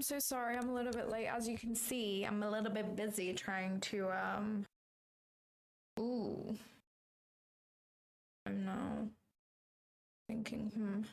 I'm so sorry. I'm a little bit late. As you can see, I'm a little bit busy trying to, ooh. I'm now thinking,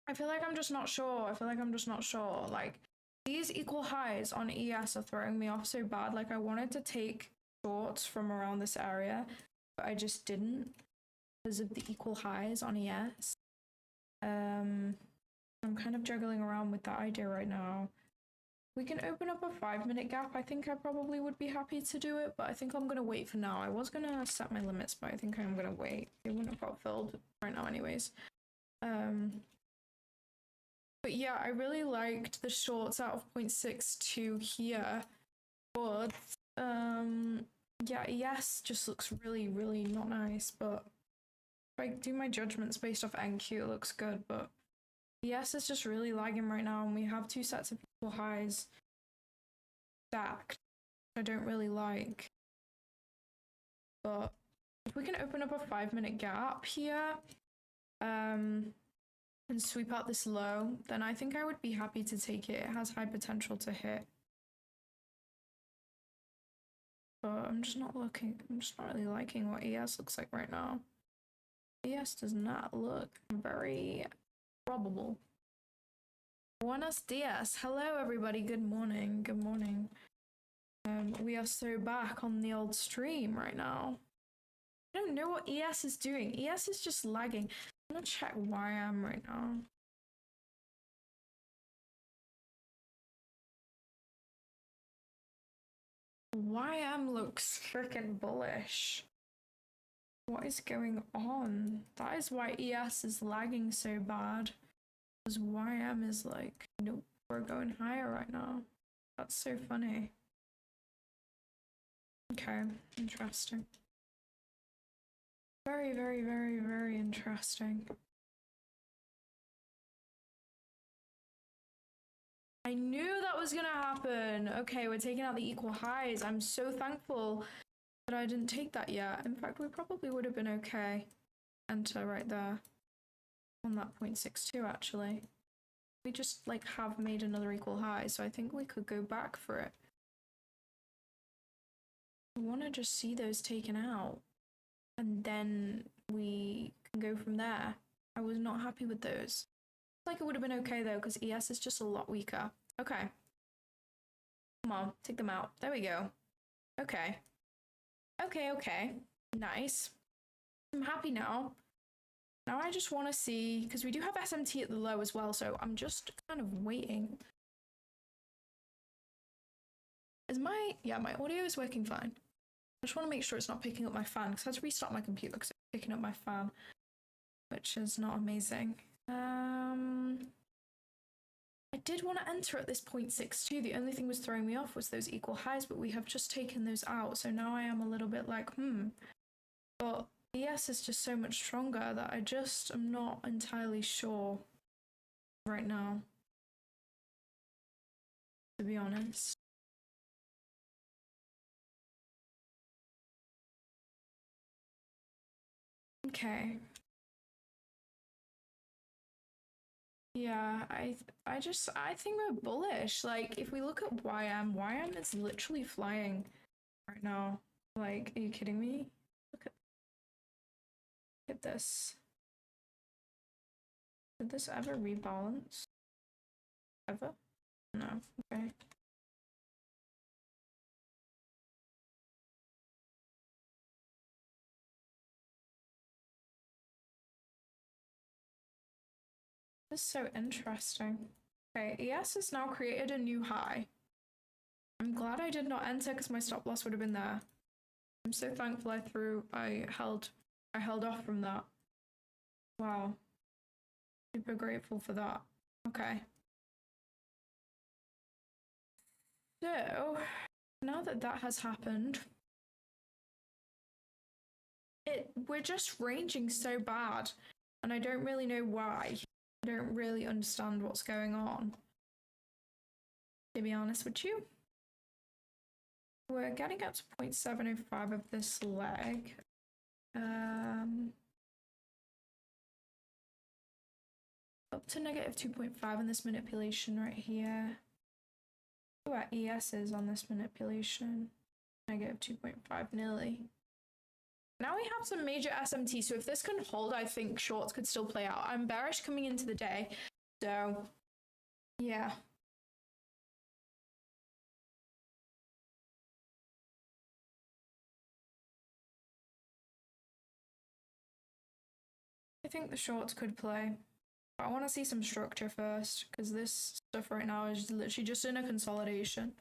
I feel like I'm just not sure. Like, these equal highs on ES are throwing me off so bad. Like, I wanted to take shorts from around this area, but I just didn't because of the equal highs on ES. I'm kind of juggling around with that idea right now. We can open up a 5-minute gap. I think I probably would be happy to do it, but I think I'm gonna wait for now. I was gonna set my limits, but I think I'm gonna wait. It wouldn't have got filled right now anyways. But yeah, I really liked the shorts out of 0.62 here. But yeah, ES just looks really, really not nice. But if I do my judgments based off NQ, it looks good. But ES is just really lagging right now, and we have 2 sets of equal highs stacked, which I don't really like. But if we can open up a 5-minute gap here, and sweep out this low, then I think I would be happy to take it. It has high potential to hit. But I'm just not really liking what ES looks like right now. ES does not look very probable. Buenos dias. Hello everybody, good morning, good morning. We are so back on the old stream right now. I don't know what ES is doing. ES is just lagging. I'm gonna check why I'm right now. YM looks freaking bullish. What is going on? That is why ES is lagging so bad. Because YM is like, nope, we're going higher right now. That's so funny. Okay, interesting. Very, very, very, very interesting. I knew that was gonna happen. Okay, we're taking out the equal highs. I'm so thankful that I didn't take that yet. In fact, we probably would have been okay. Enter right there. On that 0.62 actually. We just like have made another equal high, so I think we could go back for it. I want to just see those taken out. And then we can go from there. I was not happy with those. Like it would have been okay though, because ES is just a lot weaker. Okay. Come on, take them out. There we go. Okay. Okay. Nice. I'm happy now. Now I just want to see, because we do have SMT at the low as well, so I'm just kind of waiting. Is my audio is working fine. I just want to make sure it's not picking up my fan, because I had to restart my computer because it's picking up my fan, which is not amazing. I did want to enter at this 0.62. The only thing was throwing me off was those equal highs, but we have just taken those out. So now I am a little bit like, But ES is just so much stronger that I just am not entirely sure right now, to be honest. Okay. Yeah, I think we're bullish. Like, if we look at YM is literally flying right now. Like, are you kidding me? Look at this. Did this ever rebalance? Ever? No. Okay. This is so interesting. Okay, ES has now created a new high. I'm glad I did not enter because my stop loss would have been there. I'm so thankful I held off from that. Wow. Super grateful for that. Okay. So Now that that has happened, we're just ranging so bad, and I don't really know why. I don't really understand what's going on, to be honest with you. We're getting up to 0.705 of this leg. Up to negative 2.5 in this manipulation right here. What our ES is on this manipulation? Negative 2.5 nearly. Now we have some major SMT, so if this can hold, I think shorts could still play out. I'm bearish coming into the day, so yeah. I think the shorts could play. But I want to see some structure first, because this stuff right now is literally just in a consolidation.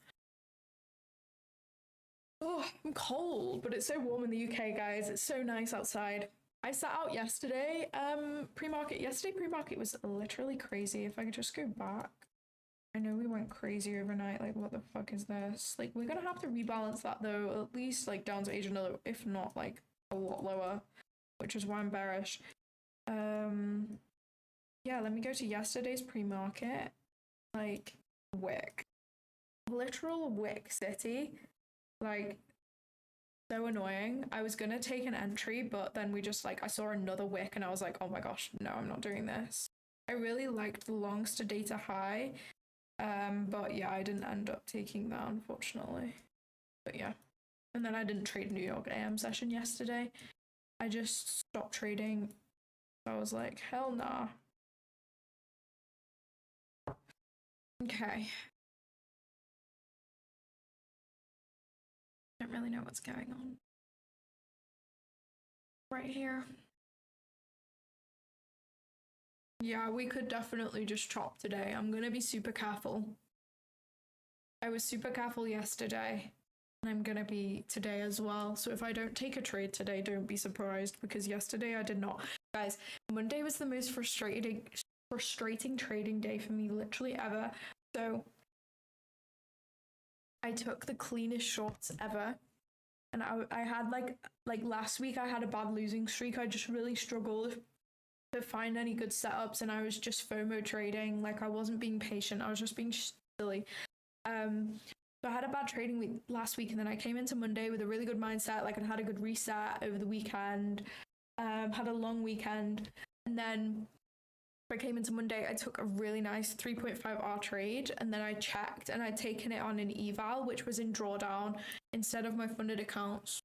Oh, I'm cold, but it's so warm in the UK, guys. It's so nice outside. I sat out yesterday, pre-market. Yesterday pre-market was literally crazy. If I could just go back. I know we went crazy overnight. Like, what the fuck is this? Like, we're gonna have to rebalance that though, at least like down to Asian, if not like a lot lower, which is why I'm bearish. Yeah, let me go to yesterday's pre-market. Like, wick. Literal wick city. Like, so annoying. I was gonna take an entry, but then we just like, I saw another wick and I was like, oh my gosh, no, I'm not doing this. I really liked the longs to data high. But yeah, I didn't end up taking that, unfortunately. But yeah. And then I didn't trade New York AM session yesterday. I just stopped trading. I was like, hell nah. Okay. Don't really know what's going on. Right here. Yeah, we could definitely just chop today. I'm gonna be super careful. I was super careful yesterday, and I'm gonna be today as well. So if I don't take a trade today, don't be surprised, because yesterday I did not. Guys, Monday was the most frustrating trading day for me literally ever. So I took the cleanest shorts ever. And I had like last week I had a bad losing streak. I just really struggled to find any good setups, and I was just FOMO trading. Like, I wasn't being patient. I was just being silly. So I had a bad trading week last week, and then I came into Monday with a really good mindset. Like, I had a good reset over the weekend. Had a long weekend, and then I came into Monday, I took a really nice 3.5R trade, and then I checked and I'd taken it on an eval, which was in drawdown instead of my funded accounts.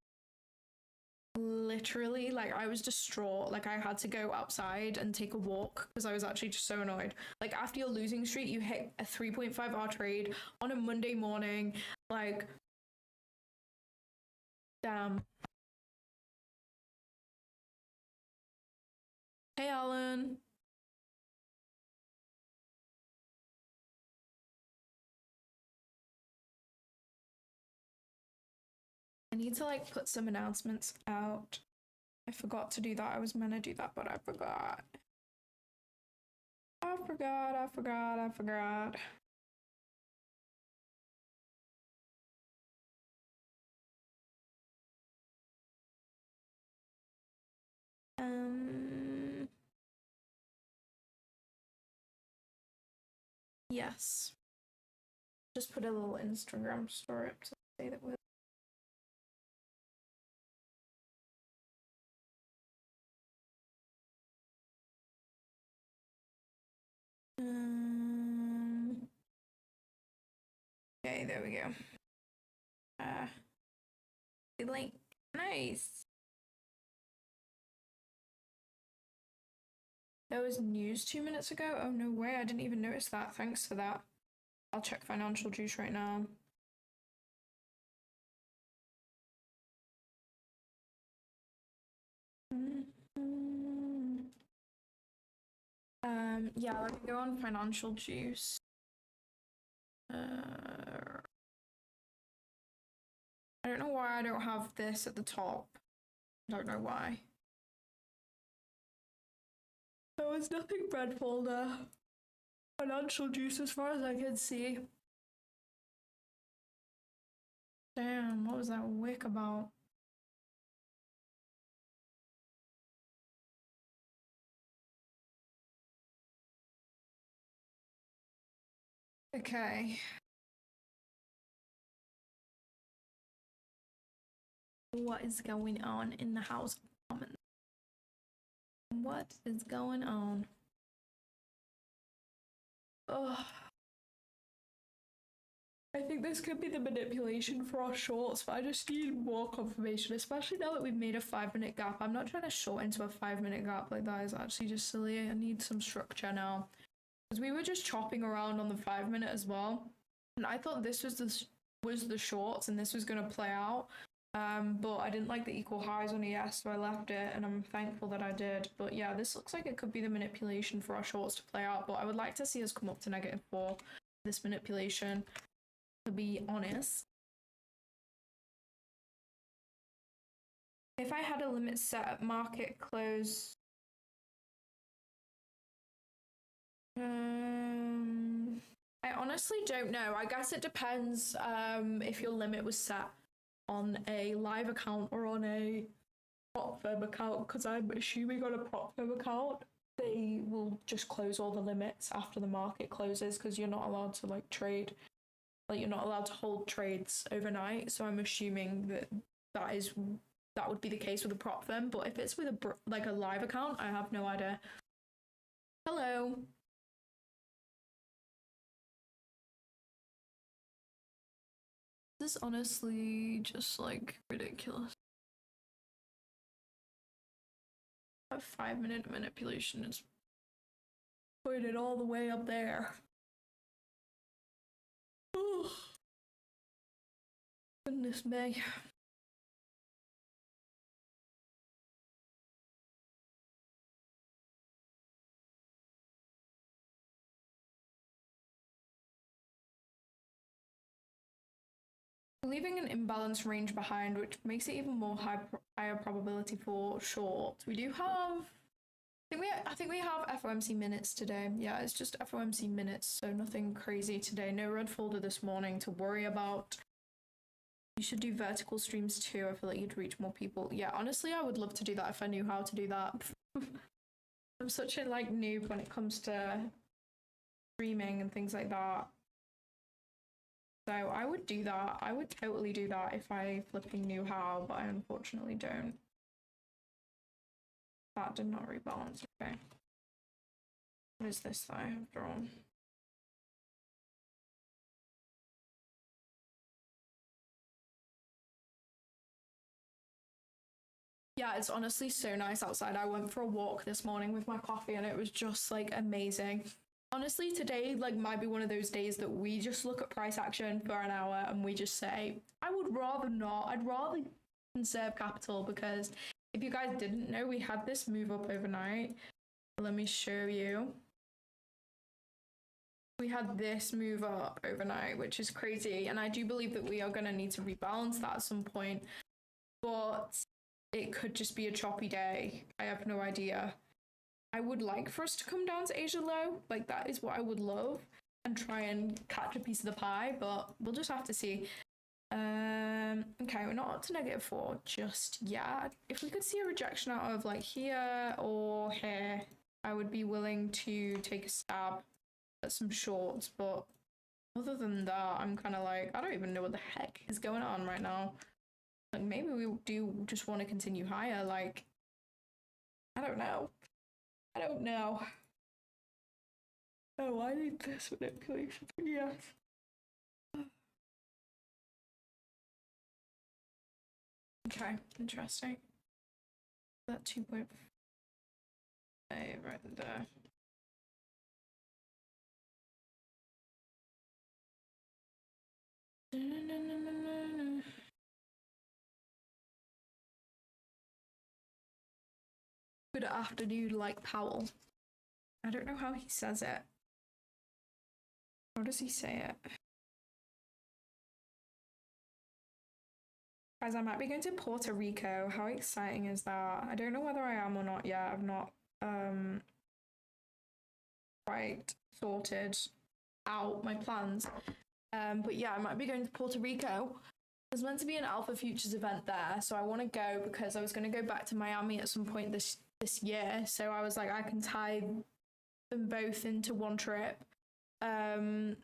Literally, like, I was distraught. Like, I had to go outside and take a walk because I was actually just so annoyed. Like, after your losing streak, you hit a 3.5R trade on a Monday morning. Like, damn. Hey, Alan. I need to like put some announcements out. I forgot to do that. I was meant to do that, but I forgot. I forgot. Yes. Just put a little Instagram story up to say that we're okay, there we go. Link. Nice. There was news 2 minutes ago. Oh, no way. I didn't even notice that. Thanks for that. I'll check financial juice right now. Yeah, let me go on financial juice. I don't know why I don't have this at the top. I don't know why. There was nothing red folder. Financial juice as far as I can see. Damn, what was that wick about? Okay. What is going on in the House of Commons? What is going on? Ugh. I think this could be the manipulation for our shorts, but I just need more confirmation, especially now that we've made a 5-minute gap. I'm not trying to short into a 5-minute gap, like that is actually just silly. I need some structure now. Because we were just chopping around on the 5-minute as well. And I thought this was the shorts and this was going to play out. But I didn't like the equal highs on ES, so I left it, and I'm thankful that I did. But yeah, this looks like it could be the manipulation for our shorts to play out, but I would like to see us come up to -4, this manipulation, to be honest. If I had a limit set at market close, I honestly don't know. I guess it depends if your limit was set on a live account or on a prop firm account, because I'm assuming on a prop firm account they will just close all the limits after the market closes, because you're not allowed to like trade, like you're not allowed to hold trades overnight. So I'm assuming that would be the case with a prop firm. But if it's with a live account, I have no idea. Hello. This is honestly just like ridiculous. A 5-minute manipulation is putting it all the way up there. Oh, goodness me. Leaving an imbalance range behind, which makes it even more higher probability for short. We do have, I think we have FOMC minutes today. Yeah, it's just FOMC minutes, so nothing crazy today. No red folder this morning to worry about. You should do vertical streams too. I feel like you'd reach more people. Yeah, honestly, I would love to do that if I knew how to do that. I'm such a like noob when it comes to streaming and things like that. So I would do that. I would totally do that if I flipping knew how, but I unfortunately don't. That did not rebalance. Okay. What is this though, after all? Yeah, it's honestly so nice outside. I went for a walk this morning with my coffee and it was just like amazing. Honestly, today like might be one of those days that we just look at price action for an hour and we just say, I would rather not. I'd rather conserve capital, because if you guys didn't know, we had this move up overnight. Let me show you. We had this move up overnight, which is crazy. And I do believe that we are going to need to rebalance that at some point. But it could just be a choppy day. I have no idea. I would like for us to come down to Asia low, like that is what I would love, and try and catch a piece of the pie, but we'll just have to see. Okay, we're not up to -4 just yet. If we could see a rejection out of like here or here, I would be willing to take a stab at some shorts, but other than that, I'm kind of like, I don't even know what the heck is going on right now. Like maybe we do just want to continue higher, like, I don't know. I don't know. Oh, I need this manipulation. Yes. Okay, interesting. That 2.5 right there. Good afternoon, like Powell. I don't know how he says it. How does he say it? Guys, I might be going to Puerto Rico. How exciting is that? I don't know whether I am or not yet. I've not quite sorted out my plans. But yeah, I might be going to Puerto Rico. there's meant to be an Alpha Futures event there, so I want to go because I was going to go back to Miami at some point this year. So I was like, I can tie them both into one trip. So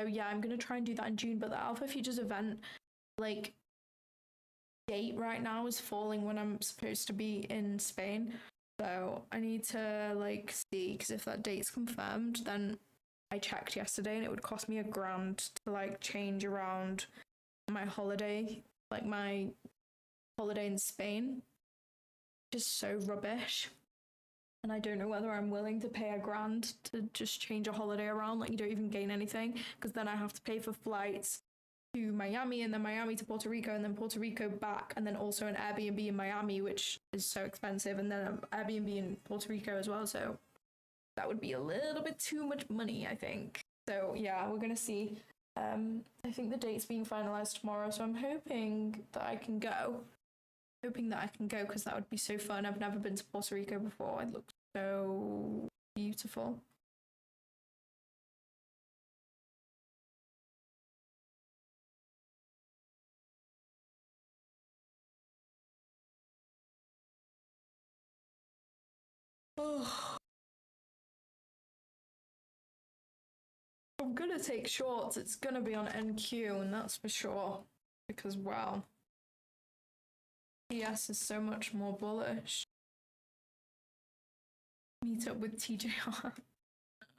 yeah, I'm going to try and do that in June. But the Alpha Futures event, like, date right now is falling when I'm supposed to be in Spain. So I need to like see, because if that date's confirmed, then I checked yesterday and it would cost me $1,000 to like change around my holiday, like my holiday in Spain, which is so rubbish. And I don't know whether I'm willing to pay $1,000 to just change a holiday around. Like, you don't even gain anything, because then I have to pay for flights to Miami, and then Miami to Puerto Rico, and then Puerto Rico back, and then also an Airbnb in Miami, which is so expensive, and then an Airbnb in Puerto Rico as well. So that would be a little bit too much money, I think. So yeah, we're gonna see. I think the date's being finalized tomorrow, so I'm hoping that I can go. Because that would be so fun. I've never been to Puerto Rico before. It looks so beautiful. Oh. I'm gonna take shorts. It's gonna be on NQ, and that's for sure. Because wow, ES is so much more bullish. Meet up with TJR.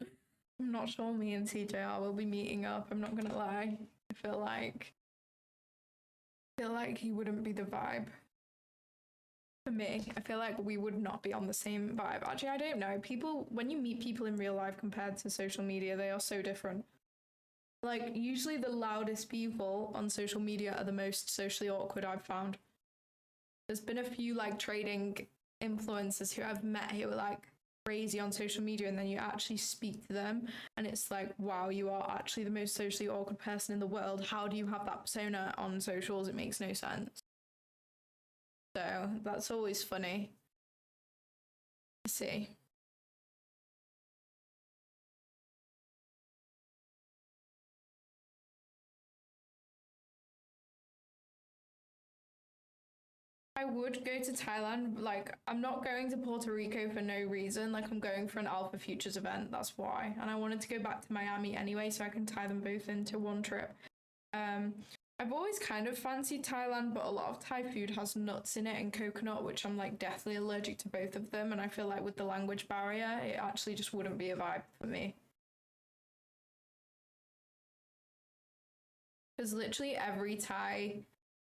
I'm not sure me and TJR will be meeting up. I'm not gonna lie. I feel like he wouldn't be the vibe for me. I feel like we would not be on the same vibe. Actually, I don't know. People, when you meet people in real life compared to social media, they are so different. Like, usually the loudest people on social media are the most socially awkward, I've found. There's been a few like trading influencers who I've met who are like crazy on social media, and then you actually speak to them and it's like, wow, you are actually the most socially awkward person in the world. How do you have that persona on socials? It makes no sense. So that's always funny to see. I would go to Thailand. Like, I'm not going to Puerto Rico for no reason. Like, I'm going for an Alpha Futures event. That's why. And I wanted to go back to Miami anyway, so I can tie them both into one trip. I've always kind of fancied Thailand, but a lot of Thai food has nuts in it and coconut, which I'm like deathly allergic to both of them. And I feel like with the language barrier, it actually just wouldn't be a vibe for me. Because literally every Thai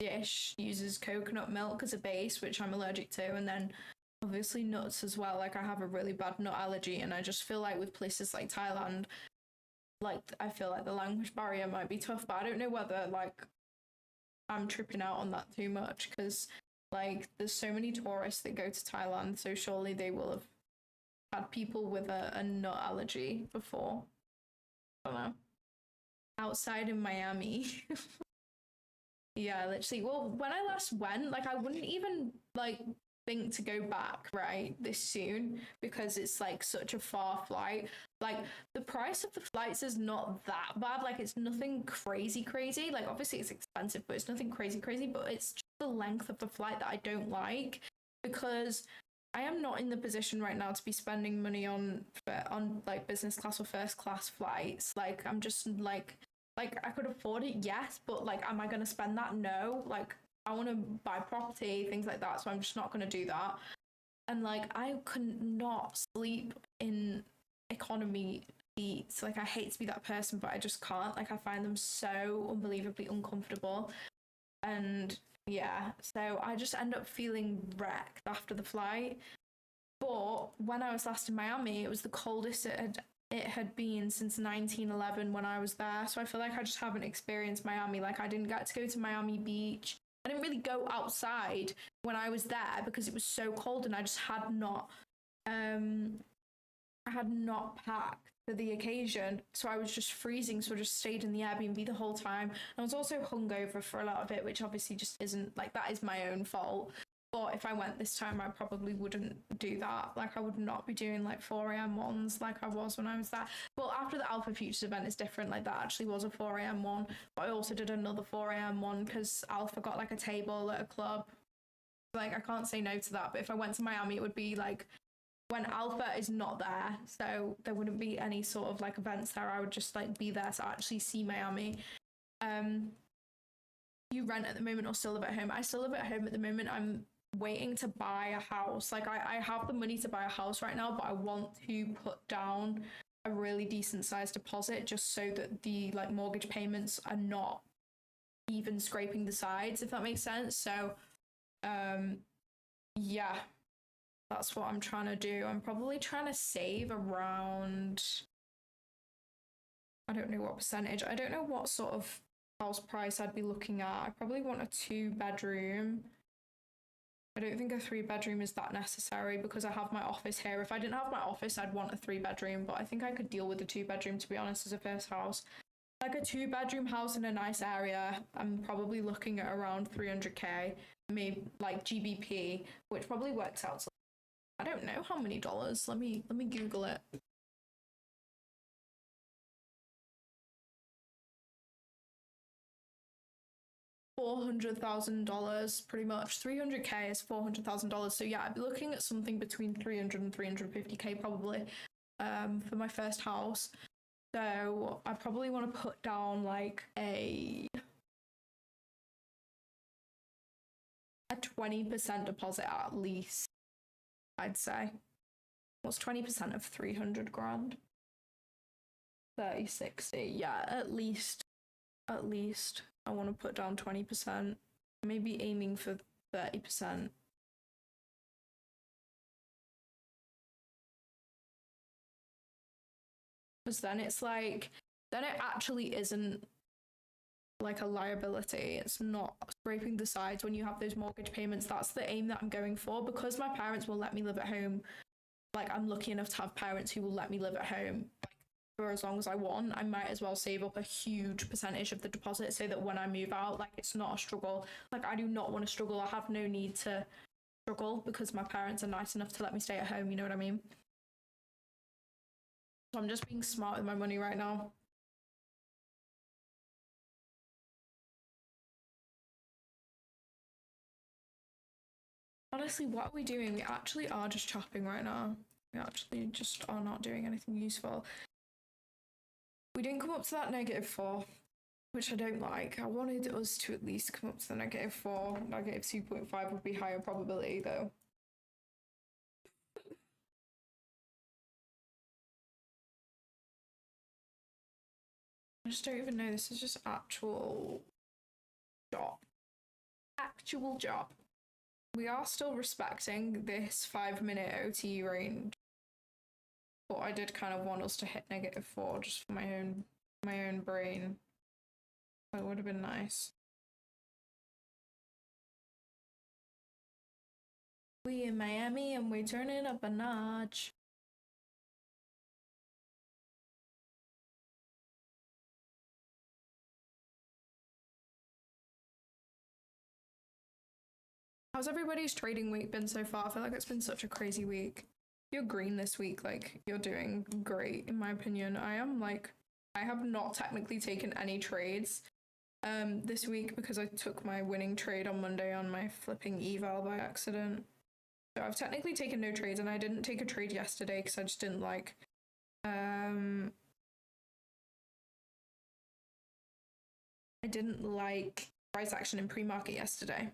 dish uses coconut milk as a base, which I'm allergic to, and then obviously nuts as well. Like, I have a really bad nut allergy, and I just feel like with places like Thailand, like, I feel like the language barrier might be tough, but I don't know whether like I'm tripping out on that too much, because like there's so many tourists that go to Thailand, so surely they will have had people with a nut allergy before. I don't know. Outside in Miami. Yeah, literally. Well, when I last went, like, I wouldn't even like think to go back right this soon, because it's like such a far flight. Like, the price of the flights is not that bad. Like, it's nothing crazy. Like, obviously it's expensive, but it's nothing crazy, but it's just the length of the flight that I don't like, because I am not in the position right now to be spending money on like business class or first class flights. Like, I'm just like I could afford it, yes, but like, am I going to spend that? No. Like, I want to buy property, things like that, so I'm just not going to do that. And like, I could not sleep in economy seats. Like, I hate to be that person, but I just can't. Like, I find them so unbelievably uncomfortable. And yeah, so I just end up feeling wrecked after the flight. But when I was last in Miami, it was the coldest it had been since 1911 when I was there. So I feel like I just haven't experienced Miami. Like, I didn't get to go to Miami Beach. I didn't really go outside when I was there because it was so cold, and I just had not packed for the occasion. So I was just freezing, so I just stayed in the Airbnb the whole time. I was also hungover for a lot of it, which obviously just isn't, like, that is my own fault. But But if I went this time, I probably wouldn't do that. Like, I would not be doing like 4 a.m. ones like I was when I was there. Well, after the Alpha Futures event is different. Like, that actually was a 4 a.m. one. But I also did another 4 a.m. one because Alpha got like a table at a club. Like, I can't say no to that. But if I went to Miami, it would be like when Alpha is not there. So there wouldn't be any sort of like events there. I would just like be there to actually see Miami. You rent at the moment or still live at home? I still live at home at the moment. I'm waiting to buy a house. Like, I have the money to buy a house right now, but I want to put down a really decent sized deposit just so that the like mortgage payments are not even scraping the sides, if that makes sense. So yeah, that's what I'm trying to do. I'm probably trying to save around, I don't know what percentage. I don't know what sort of house price I'd be looking at. I probably want a 2-bedroom. I don't think a 3-bedroom is that necessary because I have my office here. If I didn't have my office, I'd want a 3-bedroom, but I think I could deal with a 2-bedroom, to be honest, as a first house. Like a 2-bedroom house in a nice area, I'm probably looking at around 300k, maybe like GBP, which probably works out to, I don't know how many dollars. Let me Google it. $400,000 pretty much. 300k is $400,000. So yeah, I'd be looking at something between 300 and 350k probably for my first house. So I probably want to put down like a 20% deposit at least, I'd say. What's 20% of 300 grand? 30, 60. Yeah, at least I want to put down 20%, maybe aiming for 30%. Because then it's like, then it actually isn't like a liability. It's not scraping the sides when you have those mortgage payments. That's the aim that I'm going for. Because my parents will let me live at home, like I'm lucky enough to have parents who will let me live at home for as long as I want. I might as well save up a huge percentage of the deposit so that when I move out, like it's not a struggle. Like I do not want to struggle. I have no need to struggle because my parents are nice enough to let me stay at home, you know what I mean? So I'm just being smart with my money right now. Honestly, what are we doing? We actually are just chopping right now. We actually just are not doing anything useful. We didn't come up to that -4, which I don't like. I wanted us to at least come up to the -4. -2.5 would be higher probability though. I just don't even know. This is just actual job. Actual job. We are still respecting this 5-minute OT range. But I did kind of want us to hit -4 just for my own brain. That would have been nice. We in Miami and we turning up a notch. How's everybody's trading week been so far? I feel like it's been such a crazy week. You're green this week, like you're doing great in my opinion. I have not technically taken any trades this week because I took my winning trade on Monday on my flipping eval by accident. So I've technically taken no trades, and I didn't take a trade yesterday because I just didn't like I didn't like price action in pre-market yesterday.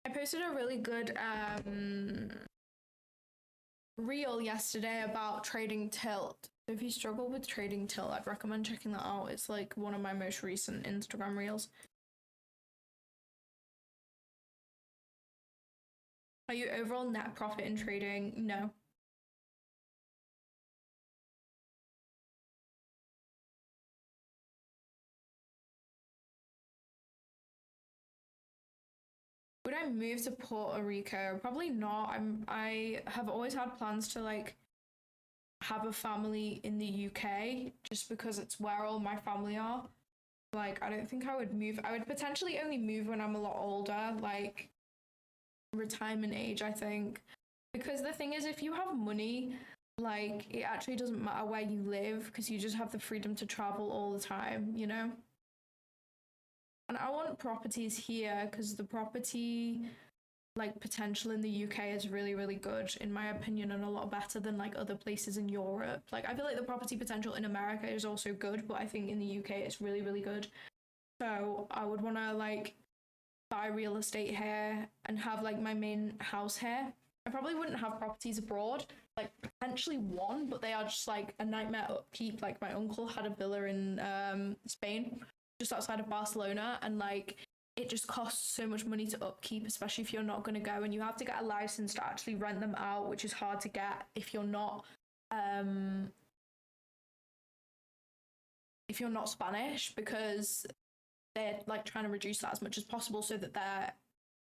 I posted a really good reel yesterday about trading tilt. So if you struggle with trading tilt, I'd recommend checking that out. It's like one of my most recent Instagram reels. Are you overall net profit in trading? No. Would I move to Puerto Rico? Probably not. I have always had plans to like have a family in the UK just because it's where all my family are. Like, I don't think I would move. I would potentially only move when I'm a lot older, like retirement age, I think. Because the thing is, if you have money, like, it actually doesn't matter where you live because you just have the freedom to travel all the time, you know? And I want properties here because the property like potential in the UK is really, really good in my opinion, and a lot better than like other places in Europe. Like, I feel like the property potential in America is also good, but I think in the UK it's really, really good. So I would want to like buy real estate here and have like my main house here. I probably wouldn't have properties abroad, like potentially one, but they are just like a nightmare upkeep. Like, my uncle had a villa in Spain, just outside of Barcelona, and like it just costs so much money to upkeep, especially if you're not going to go, and you have to get a license to actually rent them out, which is hard to get if you're not Spanish, because they're like trying to reduce that as much as possible so that they're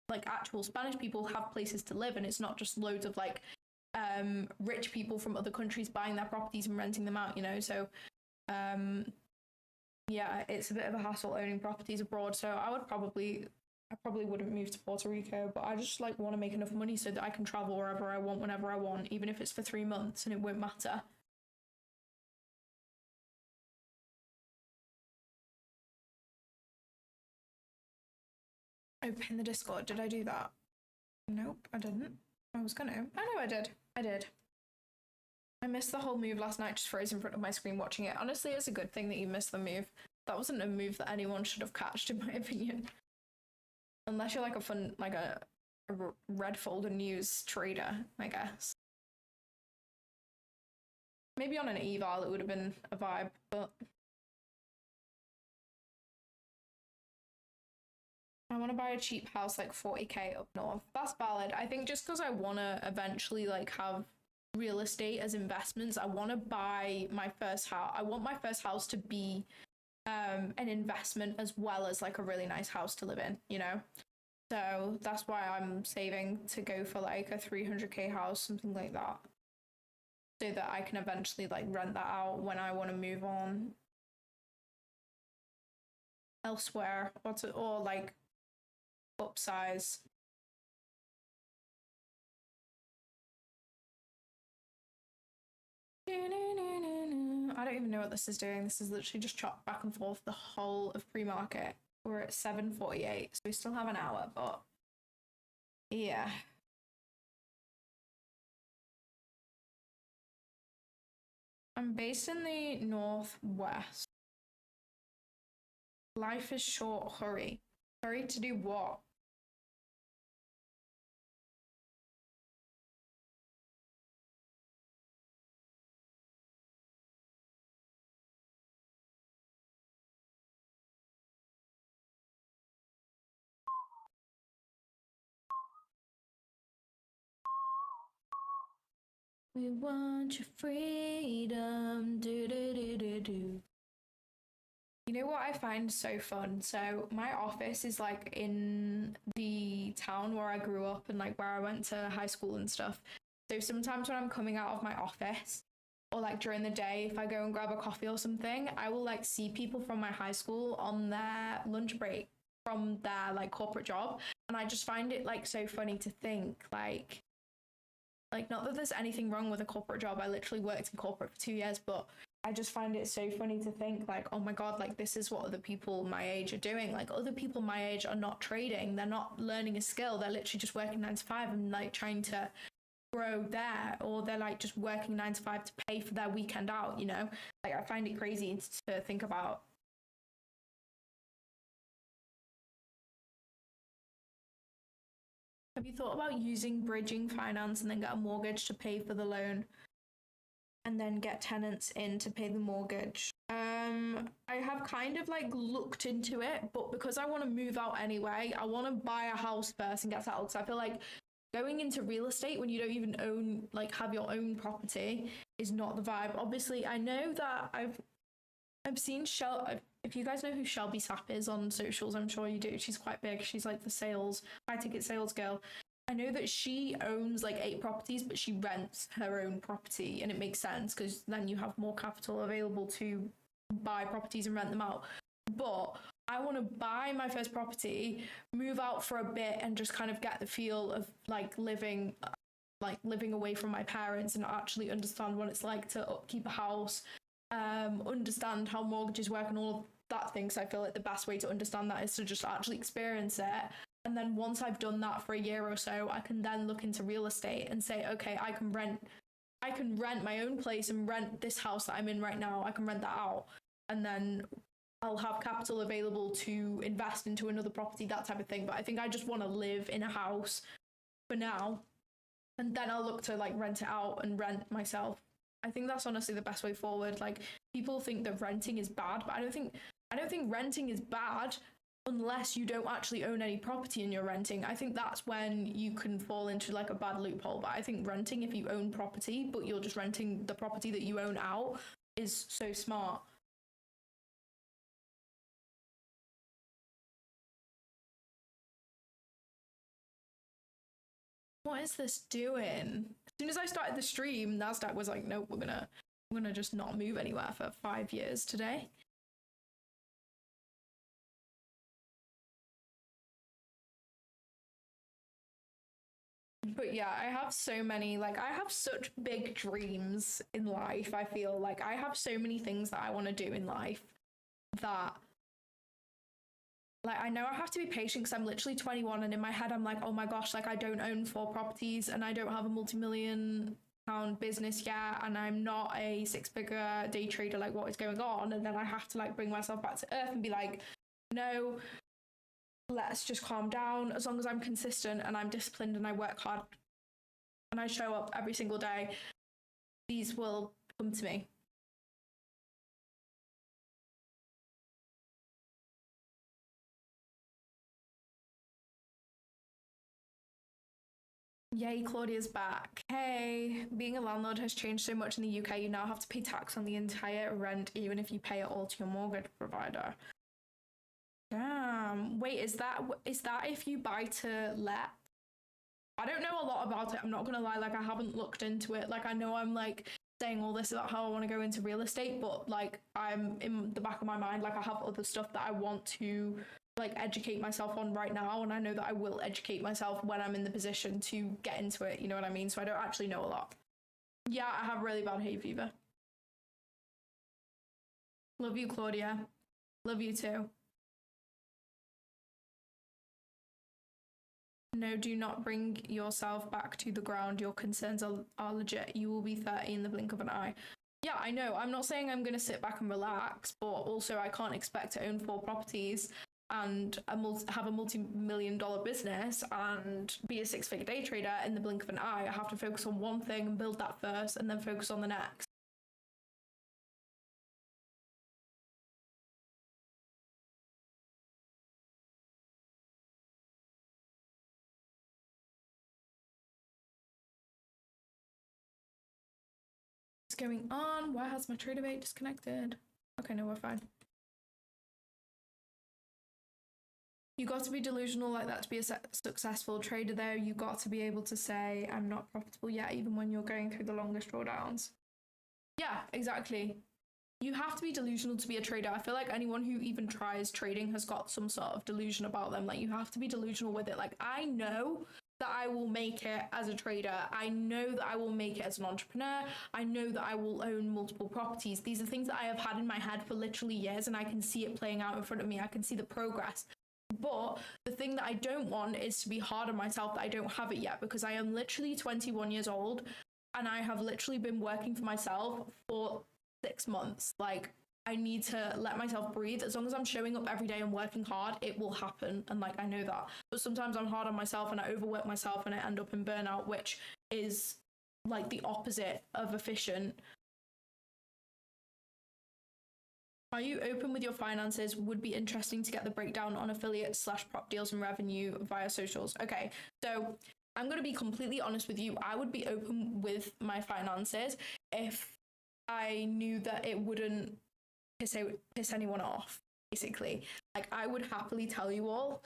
like actual Spanish people have places to live, and it's not just loads of like rich people from other countries buying their properties and renting them out, you know. So yeah, it's a bit of a hassle owning properties abroad. So I probably wouldn't move to Puerto Rico, but I just like want to make enough money so that I can travel wherever I want, whenever I want, even if it's for 3 months, and it won't matter. Open the Discord. Did I do that? Nope, I didn't. I was gonna. I know I did. I did. I missed the whole move last night, just froze in front of my screen watching it. Honestly, it's a good thing that you missed the move. That wasn't a move that anyone should have catched, in my opinion. Unless you're like a red folder news trader, I guess. Maybe on an eval it would have been a vibe, but I want to buy a cheap house, like 40k up north. That's valid. I think just because I want to eventually like have real estate as investments, I want to buy my first house. I want my first house to be an investment as well as like a really nice house to live in, you know? So that's why I'm saving to go for like a 300k house, something like that, so that I can eventually like rent that out when I want to move on elsewhere, or like upsize. I don't even know what this is doing. This is literally just chopped back and forth the whole of pre-market. We're at 7:48, so we still have an hour, but yeah. I'm based in the northwest. Life is short, hurry. Hurry to do what? We want your freedom. Do do do do do. You know what I find so fun? So my office is like in the town where I grew up and like where I went to high school and stuff. So sometimes when I'm coming out of my office, or like during the day, if I go and grab a coffee or something, I will like see people from my high school on their lunch break from their like corporate job. And I just find it like so funny to think like not that there's anything wrong with a corporate job. I literally worked in corporate for 2 years, but I just find it so funny to think like, oh my God, like this is what other people my age are doing. Like, other people my age are not trading. They're not learning a skill. They're literally just working 9 to 5 and like trying to grow there, or they're like just working 9 to 5 to pay for their weekend out, you know? Like, I find it crazy to think about. Have you thought about using bridging finance and then get a mortgage to pay for the loan and then get tenants in to pay the mortgage? I have kind of like looked into it, but because I want to move out anyway, I want to buy a house first and get settled. So I feel like going into real estate when you don't even own, like have your own property, is not the vibe. Obviously, I know that I've been if you guys know who Shelby Sapp is on socials, I'm sure you do. She's quite big. She's like the high ticket sales girl. I know that she owns like 8 properties, but she rents her own property, and it makes sense because then you have more capital available to buy properties and rent them out. But I want to buy my first property, move out for a bit, and just kind of get the feel of living away from my parents and actually understand what it's like to upkeep a house, understand how mortgages work and all of that thing. So I feel like the best way to understand that is to just actually experience it. And then once I've done that for a year or so, I can then look into real estate and say, okay, I can rent my own place and rent this house that I'm in right now. I can rent that out. And then I'll have capital available to invest into another property, that type of thing. But I think I just want to live in a house for now. And then I'll look to rent it out and rent myself. I think that's honestly the best way forward. Like, people think that renting is bad, but I don't think renting is bad unless you don't actually own any property and you're renting. I think that's when you can fall into a bad loophole. But I think renting, if you own property but you're just renting the property that you own out, is so smart. What is this doing? As soon as I started the stream, NASDAQ was like, nope, we're gonna just not move anywhere for 5 years today. But yeah, I have so many, I have such big dreams in life. I feel like I have so many things that I want to do in life that, I know I have to be patient because I'm literally 21, and in my head I'm like, oh my gosh, I don't own 4 properties and I don't have a multi-million-pound business yet, and I'm not a 6-figure day trader. What is going on? And then I have to bring myself back to earth and be like, no, let's just calm down. As long as I'm consistent and I'm disciplined and I work hard and I show up every single day, these will come to me. Yay, Claudia's back. Hey, being a landlord has changed so much in the UK. You now have to pay tax on the entire rent, even if you pay it all to your mortgage provider. Damn. Wait, is that if you buy to let? I don't know a lot about it. I'm not gonna lie. I haven't looked into it. I know I'm saying all this about how I want to go into real estate, but I'm in the back of my mind, I have other stuff that I want to educate myself on right now, and I know that I will educate myself when I'm in the position to get into it, you know what I mean? So I don't actually know a lot. Yeah, I have really bad hay fever. Love you, Claudia. Love you too. No, do not bring yourself back to the ground. Your concerns are legit. You will be 30 in the blink of an eye. Yeah, I know. I'm not saying I'm going to sit back and relax, but also I can't expect to own 4 properties and have a multi-million-dollar business and be a 6-figure day trader in the blink of an eye. I have to focus on one thing and build that first, and then focus on the next. What's going on? Why has my trader bait disconnected? Okay, no, we're fine. You got to be delusional like that to be a successful trader, though. You got to be able to say, I'm not profitable yet, even when you're going through the longest drawdowns. Yeah, exactly. You have to be delusional to be a trader. I feel like anyone who even tries trading has got some sort of delusion about them. You have to be delusional with it. I know that I will make it as a trader. I know that I will make it as an entrepreneur. I know that I will own multiple properties. These are things that I have had in my head for literally years, and I can see it playing out in front of me. I can see the progress. But the thing that I don't want is to be hard on myself that I don't have it yet, because I am literally 21 years old and I have literally been working for myself for 6 months. I need to let myself breathe. As long as I'm showing up every day and working hard, it will happen. And I know that. But sometimes I'm hard on myself and I overwork myself and I end up in burnout, which is the opposite of efficient. Are you open with your finances? Would be interesting to get the breakdown on affiliate / prop deals and revenue via socials. Okay, so I'm going to be completely honest with you. I would be open with my finances if I knew that it wouldn't piss anyone off. basically. Like, I would happily tell you all,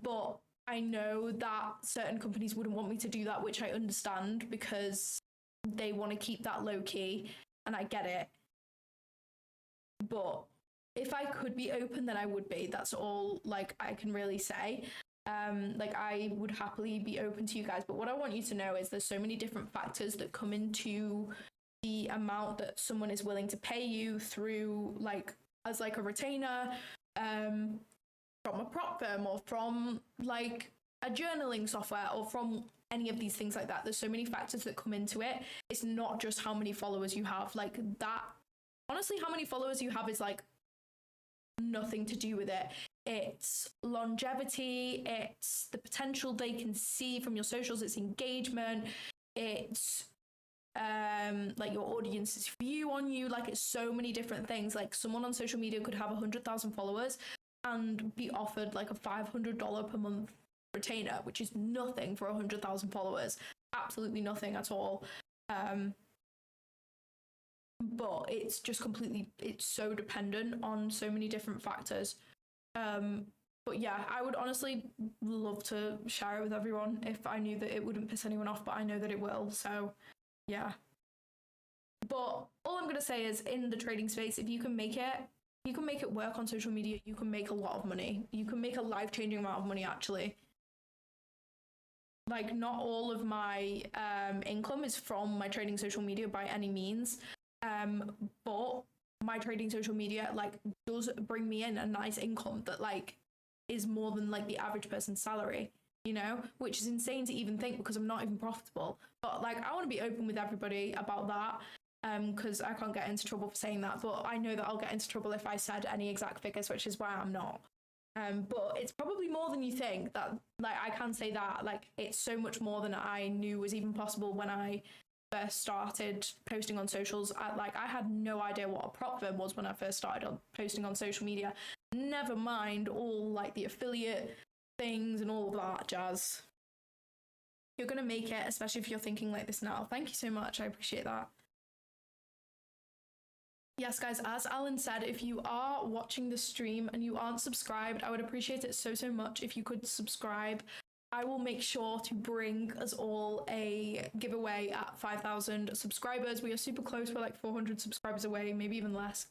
but I know that certain companies wouldn't want me to do that, which I understand because they want to keep that low key, and I get it. But if I could be open, then I would be. That's all like I can really say. Like, I would happily be open to you guys, but what I want you to know is there's so many different factors that come into the amount that someone is willing to pay you through, like, as like a retainer, from a prop firm, or from like a journaling software, or from any of these things like that. There's so many factors that come into it. It's not just how many followers you have. Like, that, honestly, how many followers you have is like nothing to do with it. It's longevity, it's the potential they can see from your socials, it's engagement, it's like your audience's view on you. Like, it's so many different things. Like, someone on social media could have 100,000 followers and be offered like a $500 per month retainer, which is nothing for 100,000 followers. Absolutely nothing at all. But it's just completely, it's so dependent on so many different factors. But yeah, I would honestly love to share it with everyone if I knew that it wouldn't piss anyone off, but I know that it will. So yeah. But all I'm going to say is, in the trading space, if you can make it work on social media, you can make a lot of money. You can make a life-changing amount of money, actually. Like, not all of my income is from my trading social media by any means. But my trading social media, like, does bring me in a nice income that, like, is more than like the average person's salary, you know, which is insane to even think, because I'm not even profitable. But like, I want to be open with everybody about that, because I can't get into trouble for saying that, but I know that I'll get into trouble if I said any exact figures, which is why I'm not. But it's probably more than you think. That, like, I can say that, like, it's so much more than I knew was even possible when I first started posting on socials. I had no idea what a prop firm was when I first started posting on social media. Never mind all like the affiliate things and all of that jazz. You're gonna make it, especially if you're thinking like this now. Thank you so much. I appreciate that. Yes, guys, as Alan said, if you are watching the stream and you aren't subscribed, I would appreciate it so much if you could subscribe. I will make sure to bring us all a giveaway at 5,000 subscribers. We are super close. We're like 400 subscribers away, maybe even less.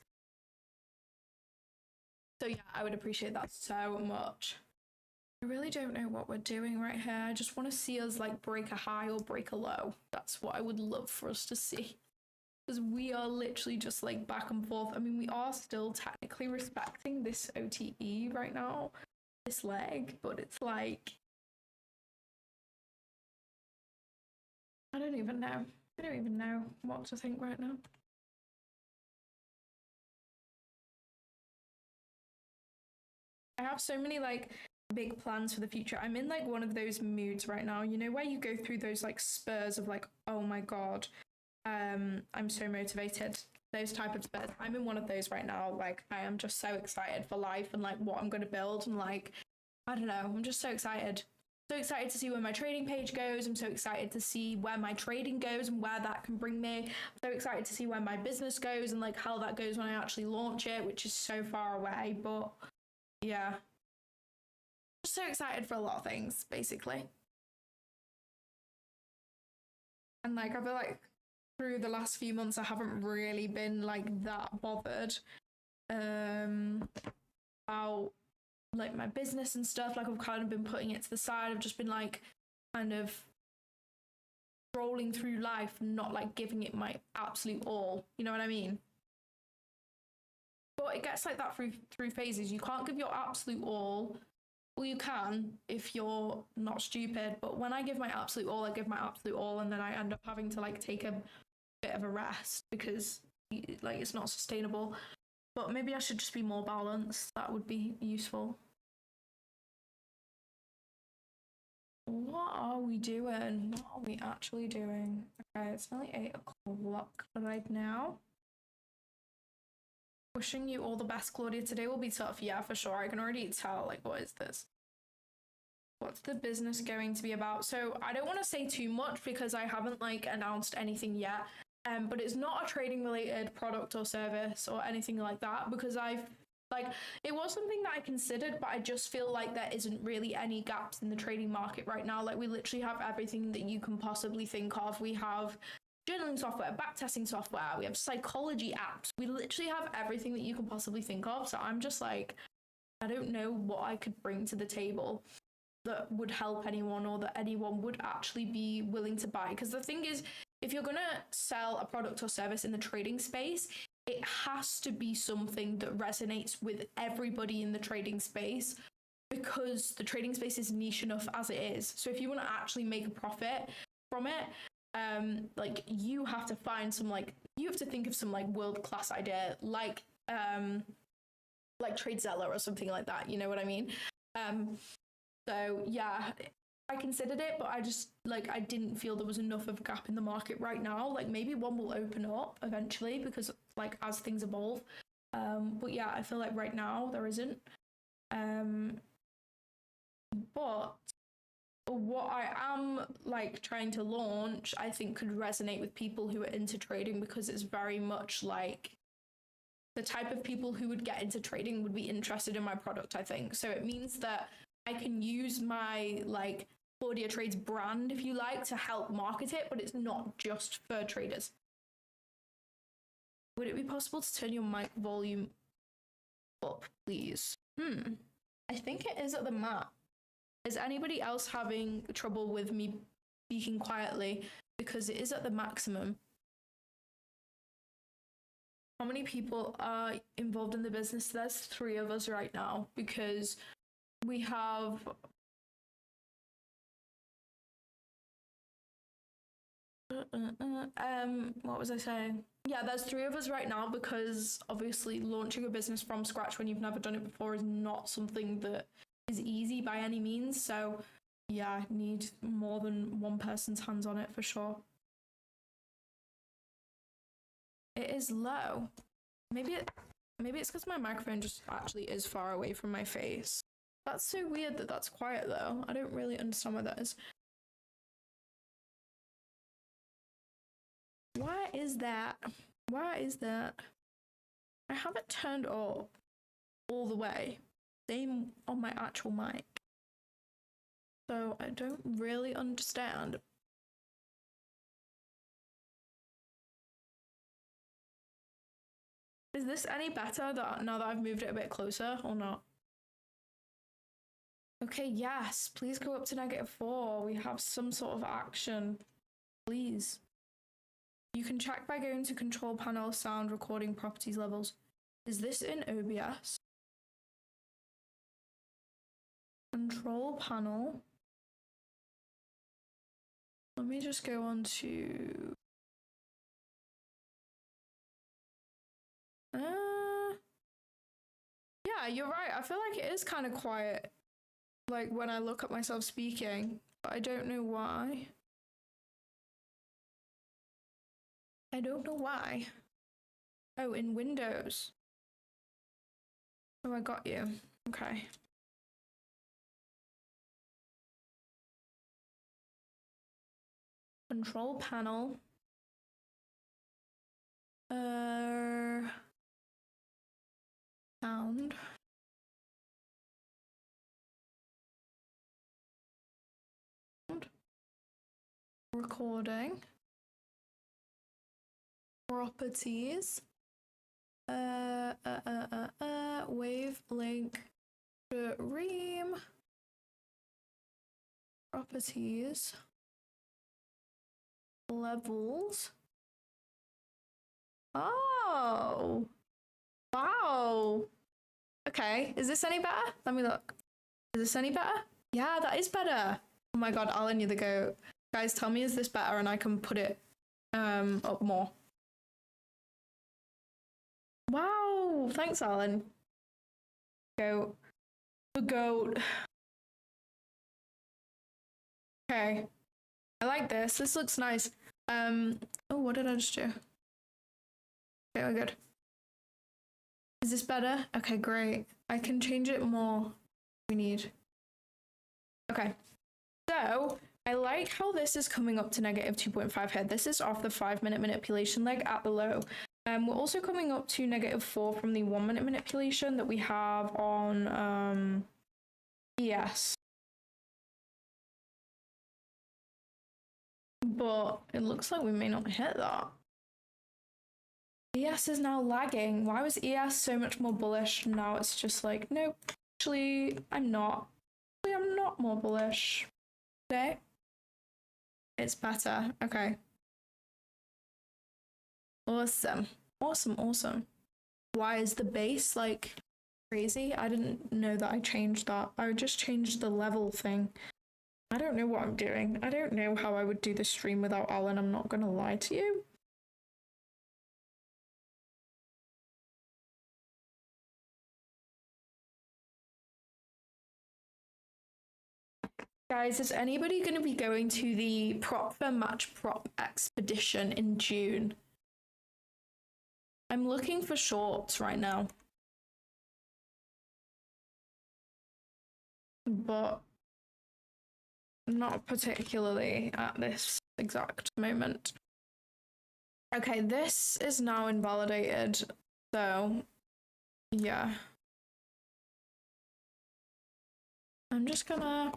So yeah, I would appreciate that so much. I really don't know what we're doing right here. I just want to see us like break a high or break a low. That's what I would love for us to see. Because we are literally just like back and forth. I mean, we are still technically respecting this OTE right now, this leg, but it's like, I don't even know. I don't even know what to think right now. I have so many like big plans for the future. I'm in like one of those moods right now, you know, where you go through those like spurs of like, oh my god, I'm so motivated, those type of spurs. I'm in one of those right now. Like, I am just so excited for life and like what I'm going to build, and like, I don't know, I'm just so excited. So excited to see where my trading page goes. I'm so excited to see where my trading goes and where that can bring me. I'm so excited to see where my business goes and like how that goes when I actually launch it, which is so far away. But yeah, just so excited for a lot of things, basically. And like, I feel like through the last few months, I haven't really been like that bothered about like my business and stuff. Like, I've kind of been putting it to the side. I've just been like kind of rolling through life and not like giving it my absolute all, you know what I mean? But it gets like that through phases. You can't give your absolute all. Well, you can if you're not stupid, but when I give my absolute all, I give my absolute all, and then I end up having to like take a bit of a rest because like it's not sustainable. But maybe I should just be more balanced. That would be useful. What are we doing? What are we actually doing? Okay, it's only 8 o'clock right now. Wishing you all the best, Claudia. Today will be tough. Yeah, for sure. I can already tell. Like, what is this? What's the business going to be about? So I don't want to say too much because I haven't like announced anything yet. But it's not a trading related product or service or anything like that, because I've Like, it was something that I considered, but I just feel like there isn't really any gaps in the trading market right now. Like, we literally have everything that you can possibly think of. We have journaling software, backtesting software, we have psychology apps. We literally have everything that you can possibly think of. So I'm just like, I don't know what I could bring to the table that would help anyone or that anyone would actually be willing to buy. Because the thing is, if you're going to sell a product or service in the trading space, it has to be something that resonates with everybody in the trading space, because the trading space is niche enough as it is. So if you want to actually make a profit from it, like, you have to find some, like, you have to think of some like world-class idea, like TradeZeller or something like that, you know what I mean? So yeah, I considered it, but I just, like, I didn't feel there was enough of a gap in the market right now. Like, maybe one will open up eventually, because like as things evolve, but yeah, I feel like right now there isn't. But what I am like trying to launch, I think could resonate with people who are into trading, because it's very much like the type of people who would get into trading would be interested in my product, I think. So it means that I can use my like Claudia Trades brand, if you like, to help market it, but it's not just for traders. Would it be possible to turn your mic volume up, please? I think it is at the max. Is anybody else having trouble with me speaking quietly? Because it is at the maximum. How many people are involved in the business? There's 3 of us right now, because we have what was I saying? Yeah, there's 3 of us right now, because obviously launching a business from scratch when you've never done it before is not something that is easy by any means. So yeah, I need more than one person's hands on it for sure. It is low. Maybe it's because my microphone just actually is far away from my face. That's so weird that that's quiet though. I don't really understand what that is. Why is that? Why is that? I have it turned up all the way. Same on my actual mic. So I don't really understand. Is this any better now that I've moved it a bit closer, or not? Okay, yes, please go up to -4. We have some sort of action. Please. You can check by going to control panel, sound, recording, properties, levels. Is this in OBS? Control panel. Let me just go on to... Yeah, you're right. I feel like it is kind of quiet, like when I look at myself speaking, but I don't know why. I don't know why. Oh, in Windows. Oh, I got you. Okay. Control panel. Sound. Recording. Properties. Wave link stream. Properties. Levels. Oh. Wow. Okay. Is this any better? Let me look. Is this any better? Yeah, that is better. Oh my god, Alan, you're the goat. Guys, tell me, is this better, and I can put it up more. Wow, thanks, Alan. Goat. The goat. Okay. I like this. This looks nice. Oh, what did I just do? Okay, we're good. Is this better? Okay, great. I can change it more if we need. Okay. So, I like how this is coming up to -2.5 here. This is off the 5-minute manipulation leg at the low. We're also coming up to -4 from the 1 minute manipulation that we have on ES. But it looks like we may not hit that. ES is now lagging. Why was ES so much more bullish? Now it's just like, nope, actually, I'm not. Actually, I'm not more bullish. Okay. It's better. Okay. Awesome. Awesome, awesome. Why is the base like crazy? I didn't know that I changed that. I just changed the level thing. I don't know what I'm doing. I don't know how I would do the stream without Alan, I'm not gonna lie to you. Guys, is anybody going to be going to the prop for match prop expedition in June? I'm looking for shorts right now. But not particularly at this exact moment. Okay, this is now invalidated, so yeah. I'm just gonna...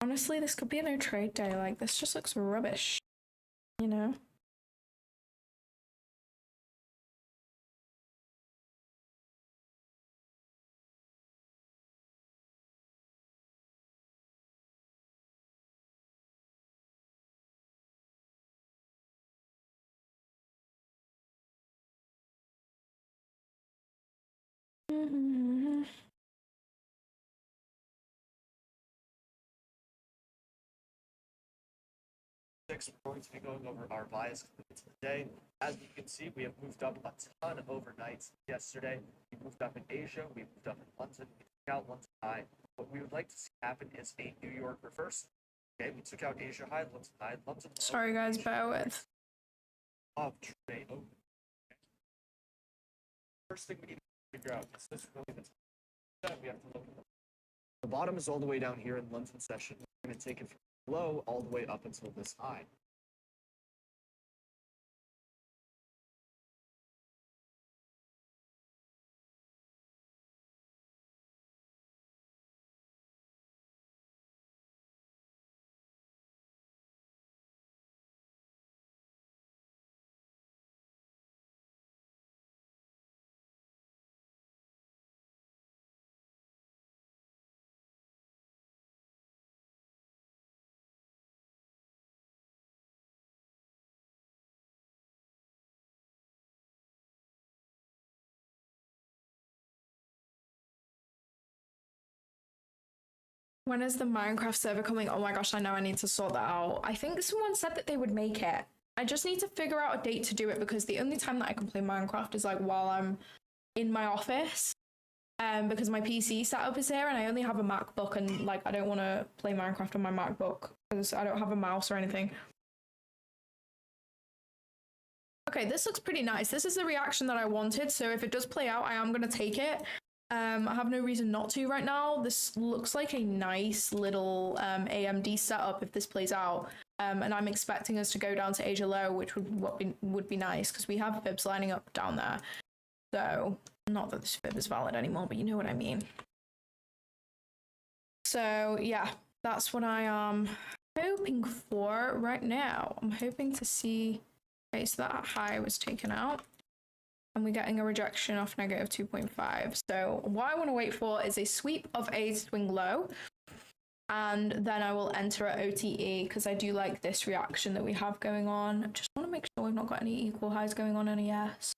Honestly, this could be a no trade day. Like, this just looks rubbish, you know? We're going to be going over our bias today. As you can see, we have moved up a ton overnight yesterday. We moved up in Asia, we moved up in London, we took out London high. What we would like to see happen is a New York reverse. Okay, we took out Asia high, London high, London low. Sorry guys, bear with. Of trade open. First thing we need to figure out is this really the we have to look at. The bottom is all the way down here in London session. We're going to take it from low all the way up until this high. When is the Minecraft server coming? Oh my gosh, I know I need to sort that out. I think someone said that they would make it. I just need to figure out a date to do it because the only time that I can play Minecraft is like while I'm in my office. Because my PC setup is here and I only have a MacBook and like I don't want to play Minecraft on my MacBook because I don't have a mouse or anything. Okay, this looks pretty nice. This is the reaction that I wanted, so if it does play out, I am going to take it. I have no reason not to right now. This looks like a nice little AMD setup if this plays out. And I'm expecting us to go down to Asia low, which would be nice because we have fibs lining up down there. So, not that this fib is valid anymore, but you know what I mean. So, yeah, that's what I am hoping for right now. I'm hoping to see... Okay, so that high was taken out. And we're getting a rejection off -2.5. So what I want to wait for is a sweep of a swing low. And then I will enter at OTE because I do like this reaction that we have going on. Just want to make sure we've not got any equal highs going on in ES.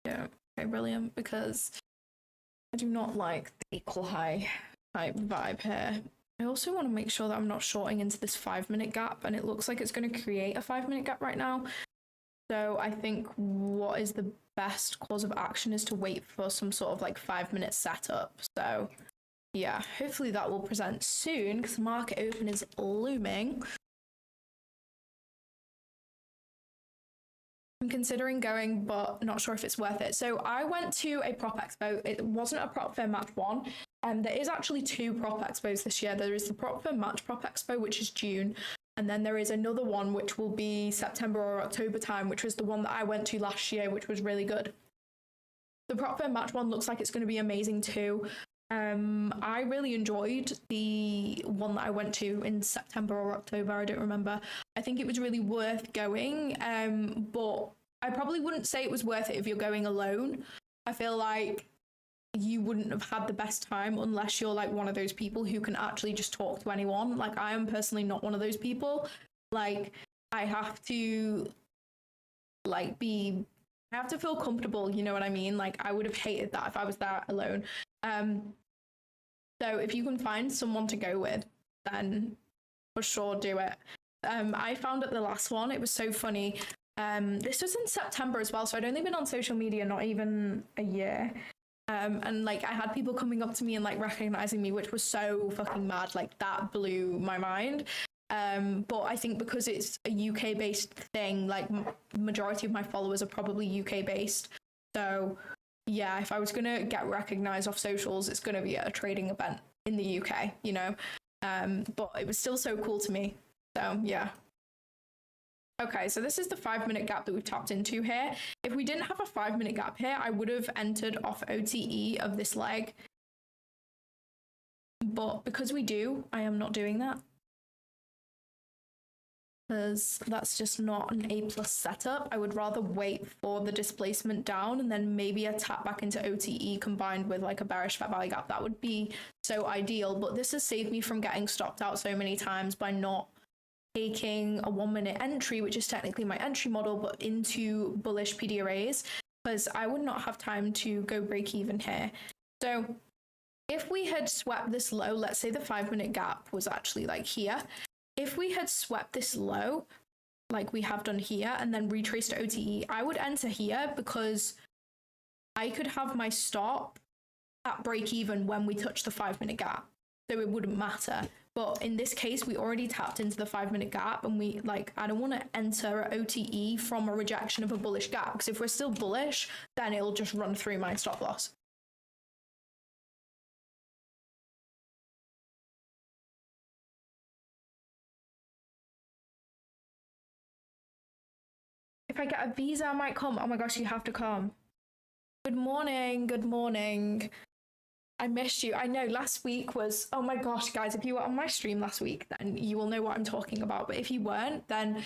Yeah, okay, brilliant, because I do not like the equal high type vibe here. I also want to make sure that I'm not shorting into this 5-minute gap, and it looks like it's going to create a 5-minute gap right now. So I think what is the best course of action is to wait for some sort of like 5-minute setup. So yeah, hopefully that will present soon because the market open is looming. I'm considering going, but not sure if it's worth it. So I went to a prop expo. It wasn't a prop fair match one. There is actually 2 prop expos this year. There is the prop fair match prop expo, which is June. And then there is another one which will be September or October time, which was the one that I went to last year, which was really good. The prop firm match one looks like it's going to be amazing too. I really enjoyed the one that I went to in September or October, I don't remember. I think it was really worth going, but I probably wouldn't say it was worth it if you're going alone. I feel like you wouldn't have had the best time unless you're like one of those people who can actually just talk to anyone. Like, I am personally not one of those people. Like, I have to feel comfortable, you know what I mean? Like, I would have hated that if I was there alone. So if you can find someone to go with, then for sure do it. I found at the last one, it was so funny. This was in September as well, so I'd only been on social media not even a year. And like, I had people coming up to me and like recognizing me, which was so fucking mad. Like, that blew my mind. But I think because it's a UK based thing, like majority of my followers are probably UK based. So yeah, if I was gonna get recognized off socials, it's gonna be at a trading event in the UK, you know. But it was still so cool to me. So yeah. Okay, so this is the 5-minute gap that we've tapped into here. If we didn't have a 5-minute gap here, I would have entered off OTE of this leg. But because we do, I am not doing that. Because that's just not an A+ setup. I would rather wait for the displacement down and then maybe a tap back into OTE combined with like a bearish fair value gap. That would be so ideal. But this has saved me from getting stopped out so many times by not taking a 1-minute entry, which is technically my entry model, but into bullish PD arrays, because I would not have time to go break even here. So if we had swept this low, let's say the 5-minute gap was actually like here. If we had swept this low, like we have done here, and then retraced to OTE, I would enter here because I could have my stop at break even when we touch the 5-minute gap. So it wouldn't matter. But in this case, we already tapped into the 5-minute gap, and we I don't want to enter OTE from a rejection of a bullish gap, because if we're still bullish, then it'll just run through my stop loss. If I get a visa, I might come. Oh my gosh, you have to come. Good morning, good morning. I missed you. I know last week was, oh my gosh, guys, if you were on my stream last week, then you will know what I'm talking about. But if you weren't, then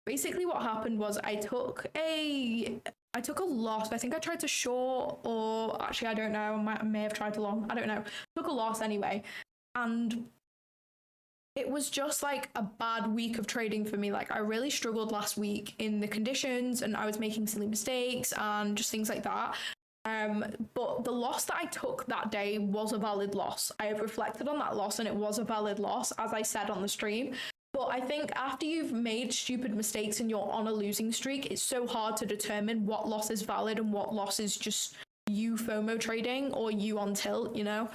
basically what happened was I took a loss. I think I tried to short, or actually, I don't know. I may have tried to long. I don't know. Took a loss anyway. And it was just like a bad week of trading for me. Like, I really struggled last week in the conditions, and I was making silly mistakes and just things like that. But the loss that I took that day was a valid loss. I have reflected on that loss, and it was a valid loss, as I said on the stream. But I think after you've made stupid mistakes and you're on a losing streak, it's so hard to determine what loss is valid and what loss is just you FOMO trading or you on tilt, you know?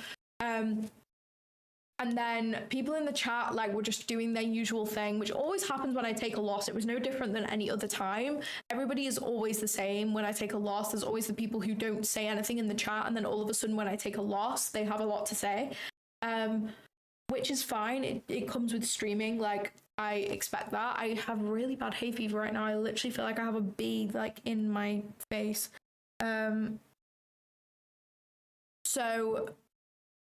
And then people in the chat were just doing their usual thing, which always happens when I take a loss. It was no different than any other time. Everybody is always the same when I take a loss. There's always the people who don't say anything in the chat, and then all of a sudden when I take a loss, they have a lot to say, which is fine. It comes with streaming. I expect that. I have really bad hay fever right now. I literally feel like I have a bee in my face. So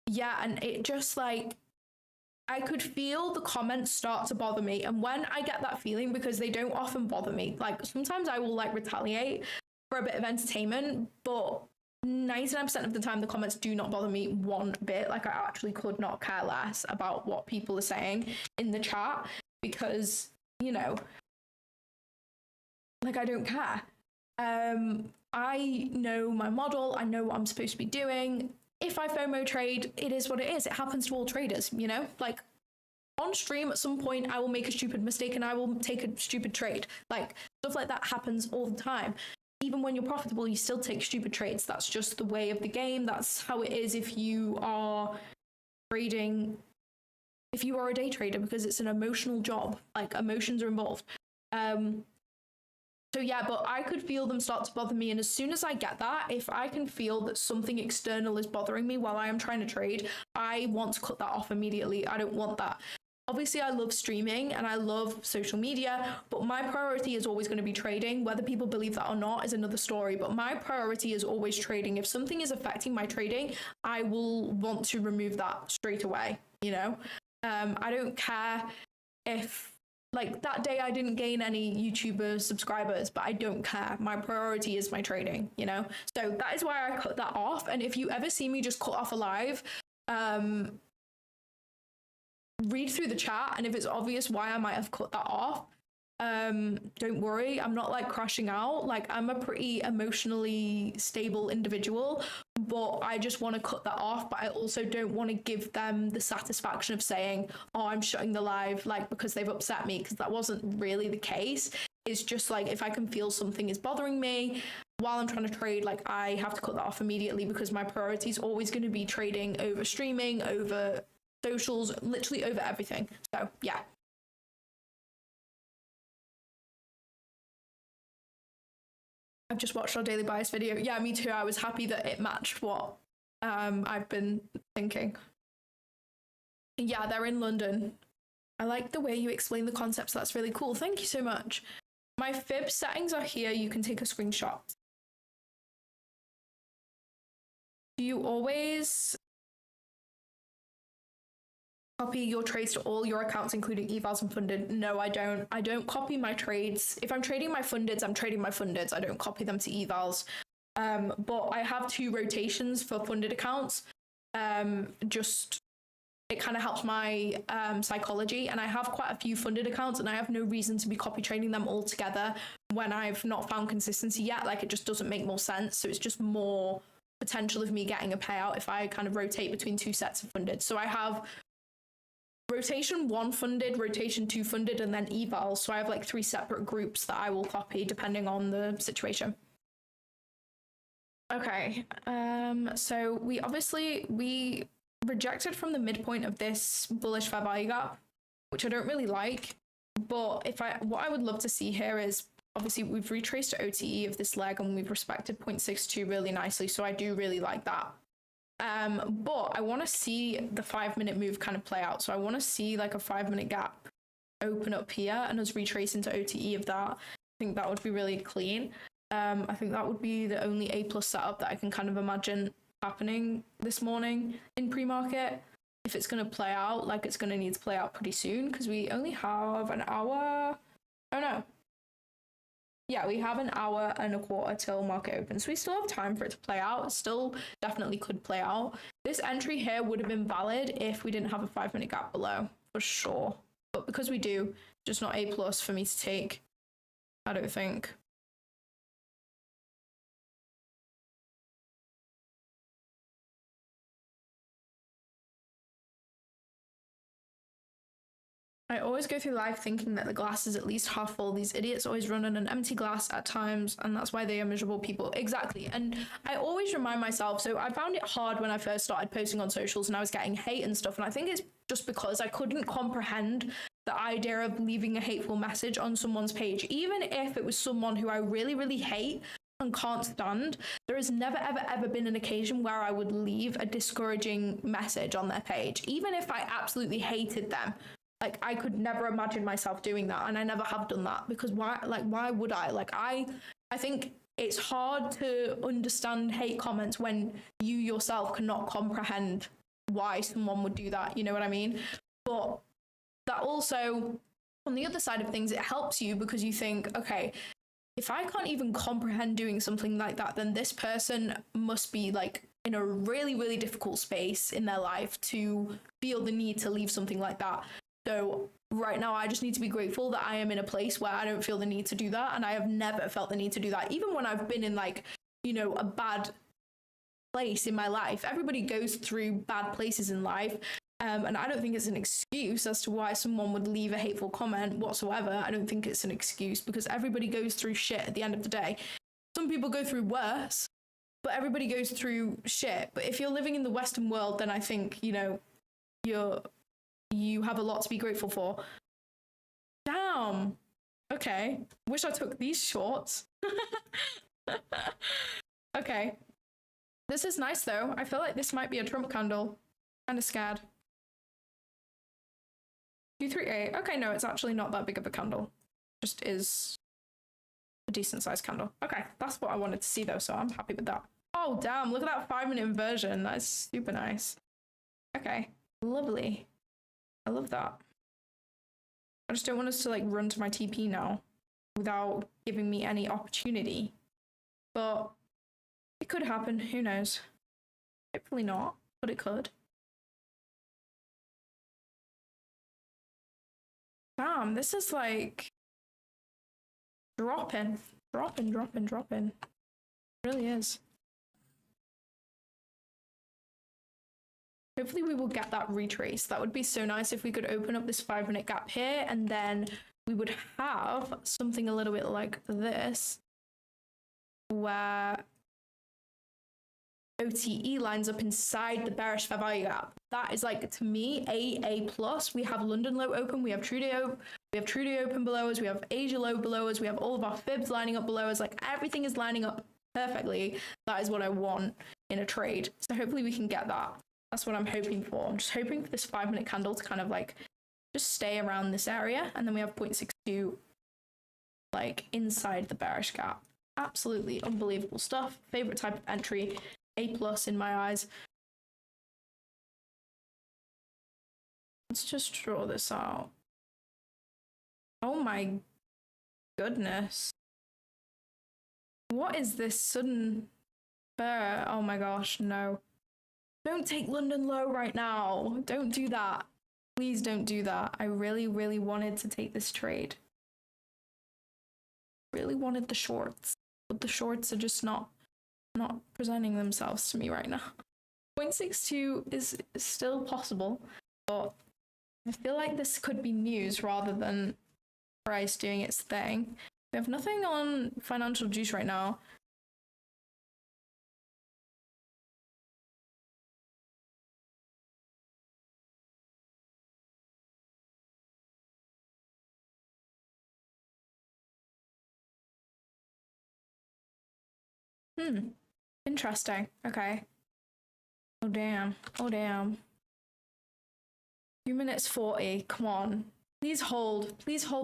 yeah, and it just I could feel the comments start to bother me. And when I get that feeling, because they don't often bother me, sometimes I will retaliate for a bit of entertainment, but 99% of the time the comments do not bother me one bit. I actually could not care less about what people are saying in the chat, because, you know, I don't care. I know my model. I know what I'm supposed to be doing. If I FOMO trade, it is what it is. It happens to all traders, you know? On stream, at some point, I will make a stupid mistake and I will take a stupid trade. Stuff like that happens all the time. Even when you're profitable, you still take stupid trades. That's just the way of the game. That's how it is if you are trading, if you are a day trader, because it's an emotional job. Emotions are involved. So yeah, but I could feel them start to bother me. And as soon as I get that, if I can feel that something external is bothering me while I am trying to trade, I want to cut that off immediately. I don't want that. obviously I love streaming and I love social media, but my priority is always going to be trading. Whether people believe that or not is another story, but my priority is always trading. If something is affecting my trading, I will want to remove that straight away, you know? I don't care if, like, that day I didn't gain any YouTuber subscribers, but I don't care. My priority is my trading, you know? So that is why I cut that off. And if you ever see me just cut off a live, read through the chat, and if it's obvious why I might have cut that off, don't worry, I'm not like crashing out. Like, I'm a pretty emotionally stable individual, but I just want to cut that off. But I also don't want to give them the satisfaction of saying, oh, I'm shutting the live, like, because they've upset me, because that wasn't really the case. It's just like, if I can feel something is bothering me while I'm trying to trade, like, I have to cut that off immediately, because my priority is always going to be trading over streaming, over socials, literally over everything. So yeah. I've just watched our daily bias video. Yeah, me too. I was happy that it matched what I've been thinking. Yeah, they're in London. I like the way you explain the concepts. That's really cool. Thank you so much. My fib settings are here. You can take a screenshot. Do you always copy your trades to all your accounts, including evals and funded? No, I don't. I don't copy my trades. If I'm trading my fundeds, I'm trading my fundeds. I don't copy them to evals. But I have 2 rotations for funded accounts. Just, it kind of helps my psychology. And I have quite a few funded accounts, and I have no reason to be copy trading them all together when I've not found consistency yet. Like, it just doesn't make more sense. So it's just more potential of me getting a payout if I kind of rotate between 2 sets of funded. So I have rotation 1 funded, rotation 2 funded, and then evals. So I have like 3 separate groups that I will copy depending on the situation. Okay, so we rejected from the midpoint of this bullish fair value gap, which I don't really like. But what I would love to see here is, obviously we've retraced OTE of this leg and we've respected 0.62 really nicely. So I do really like that. But I want to see the 5-minute move kind of play out. So I want to see like a 5-minute gap open up here and us retrace into OTE of that. I think that would be really clean. I think that would be the only A+ setup that I can kind of imagine happening this morning in pre-market. If it's going to play out, like, it's going to need to play out pretty soon, because we only have an hour. Oh no. Yeah, we have an hour and a quarter till market opens. So we still have time for it to play out. It still definitely could play out. This entry here would have been valid if we didn't have a 5-minute gap below, for sure. But because we do, just not A+ for me to take, I don't think. I always go through life thinking that the glass is at least half full. These idiots always run on an empty glass at times, and that's why they are miserable people. Exactly. And I always remind myself, so I found it hard when I first started posting on socials and I was getting hate and stuff, and I think it's just because I couldn't comprehend the idea of leaving a hateful message on someone's page. Even if it was someone who I really, really hate and can't stand, there has never, ever been an occasion where I would leave a discouraging message on their page, even if I absolutely hated them. Like, I could never imagine myself doing that, and I never have done that, because why would I? Like, I think it's hard to understand hate comments when you yourself cannot comprehend why someone would do that, you know what I mean? But that also, on the other side of things, it helps you because you think, okay, if I can't even comprehend doing something like that, then this person must be like in a really, really difficult space in their life to feel the need to leave something like that. So right now, I just need to be grateful that I am in a place where I don't feel the need to do that. And I have never felt the need to do that. Even when I've been in, like, you know, a bad place in my life. Everybody goes through bad places in life. And I don't think it's an excuse as to why someone would leave a hateful comment whatsoever. I don't think it's an excuse, because everybody goes through shit at the end of the day. Some people go through worse, but everybody goes through shit. But if you're living in the Western world, then I think, you know, you have a lot to be grateful for. Damn. Okay. Wish I took these shorts. Okay. This is nice, though. I feel like this might be a Trump candle. Kind of scared. 238. Okay, no, it's actually not that big of a candle. Just is a decent sized candle. Okay, that's what I wanted to see though, so I'm happy with that. Oh damn, look at that 5-minute inversion. That is super nice. Okay, lovely. I love that. I just don't want us to like run to my TP now without giving me any opportunity. But it could happen, who knows? Hopefully not, but it could. Damn, this is like dropping. It really is. Hopefully we will get that retrace. That would be so nice if we could open up this 5-minute gap here, and then we would have something a little bit like this, where OTE lines up inside the bearish fair value gap. That is like, to me, A plus. We have London low open, we have true day open below us, we have Asia low below us, we have all of our fibs lining up below us. Like everything is lining up perfectly. That is what I want in a trade. So hopefully we can get that. That's what I'm hoping for. I'm just hoping for this 5-minute candle to kind of like just stay around this area, and then we have 0.62 like inside the bearish gap. Absolutely unbelievable stuff. Favorite type of entry. A plus in my eyes. Let's just draw this out. Oh my goodness. What is this sudden bear? Oh my gosh, no. Don't take London low right now. Don't do that. Please don't do that. I really, really wanted to take this trade. Really wanted the shorts, but the shorts are just not presenting themselves to me right now. 0.62 is still possible, but I feel like this could be news rather than price doing its thing. We have nothing on financial juice right now. Interesting. Okay. Oh damn. 2 minutes 40. Come on. Please hold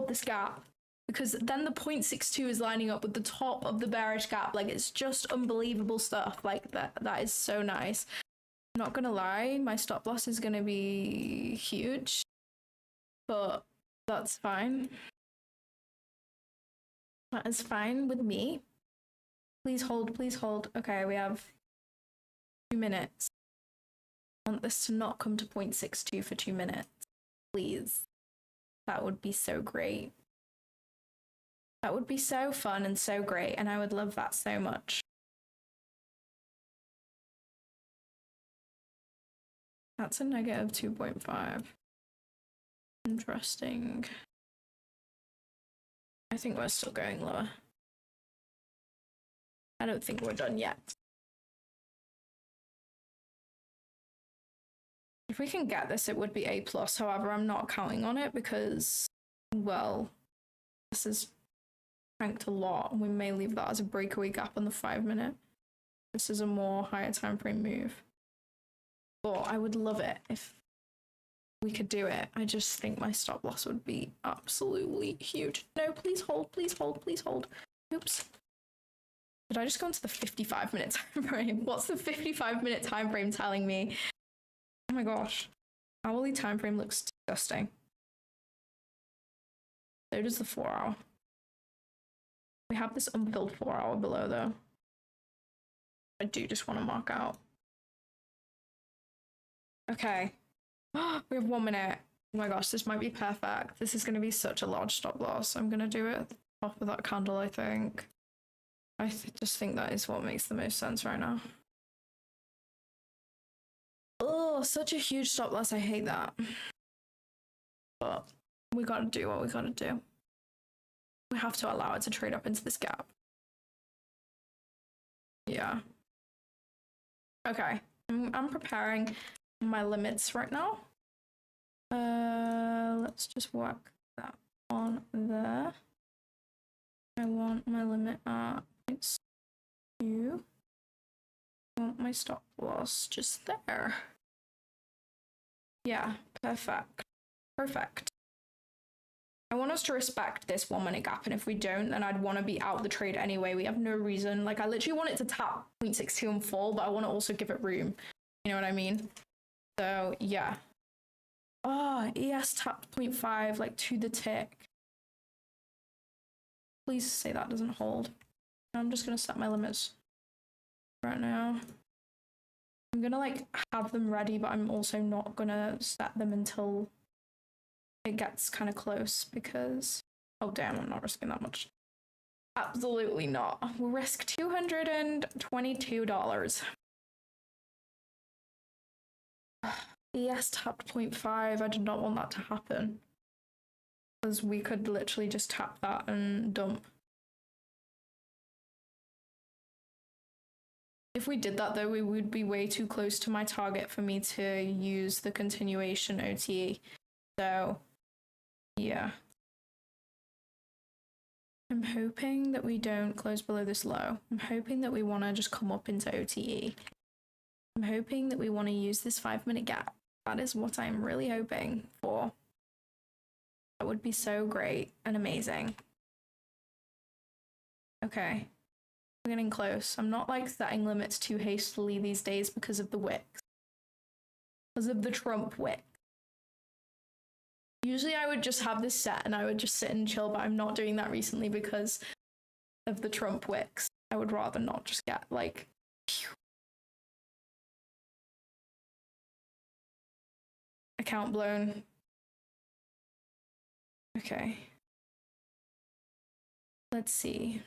this gap, because then the 0.62 is lining up with the top of the bearish gap. Like, it's just unbelievable stuff. Like that is so nice. I'm not gonna lie, my stop loss is gonna be huge, but that's fine. That is fine with me. Please hold. Okay, we have 2 minutes. I want this to not come to 0.62 for 2 minutes. Please. That would be so great. That would be so fun and so great, and I would love that so much. That's a negative 2.5. Interesting. I think we're still going lower. I don't think we're done yet. If we can get this, it would be A+. However, I'm not counting on it because, well, this is cranked a lot, and we may leave that as a breakaway gap on the 5-minute. This is a more higher time frame move. But I would love it if we could do it. I just think my stop loss would be absolutely huge. No, please hold. Oops. Did I just go into the 55-minute time frame? What's the 55-minute time frame telling me? Oh my gosh. Hourly time frame looks disgusting. So does the 4-hour. We have this unfilled 4-hour below though. I do just want to mark out. Okay. We have 1 minute. Oh my gosh, this might be perfect. This is going to be such a large stop loss. I'm going to do it at the top of that candle, I think. I just think that is what makes the most sense right now. Oh, such a huge stop loss. I hate that. But we gotta do what we gotta do. We have to allow it to trade up into this gap. Yeah. Okay. I'm preparing my limits right now. Let's just work that on there. I want my limit at 0.2. I want my stop loss just there. Yeah, perfect. I want us to respect this 1 minute gap, and if we don't, then I'd want to be out the trade anyway. We have no reason. Like, I literally want it to tap 0.62 and fall, but I want to also give it room. You know what I mean? So, yeah. Oh, ES tapped 0.5, like, to the tick. Please say that doesn't hold. I'm just going to set my limits right now. I'm going to, like, have them ready, but I'm also not going to set them until it gets kind of close because... Oh, damn, I'm not risking that much. Absolutely not. We'll risk $222. ES tapped 0.5. I did not want that to happen. Because we could literally just tap that and dump. If we did that, though, we would be way too close to my target for me to use the continuation OTE. So, yeah. I'm hoping that we don't close below this low. I'm hoping that we want to just come up into OTE. I'm hoping that we want to use this 5 minute gap. That is what I'm really hoping for. That would be so great and amazing. Okay. We're getting close. I'm not like setting limits too hastily these days because of the wicks. Because of the Trump wick. Usually I would just have this set and I would just sit and chill, but I'm not doing that recently because of the Trump wicks. I would rather not just get like... Phew. Account blown. Okay. Let's see.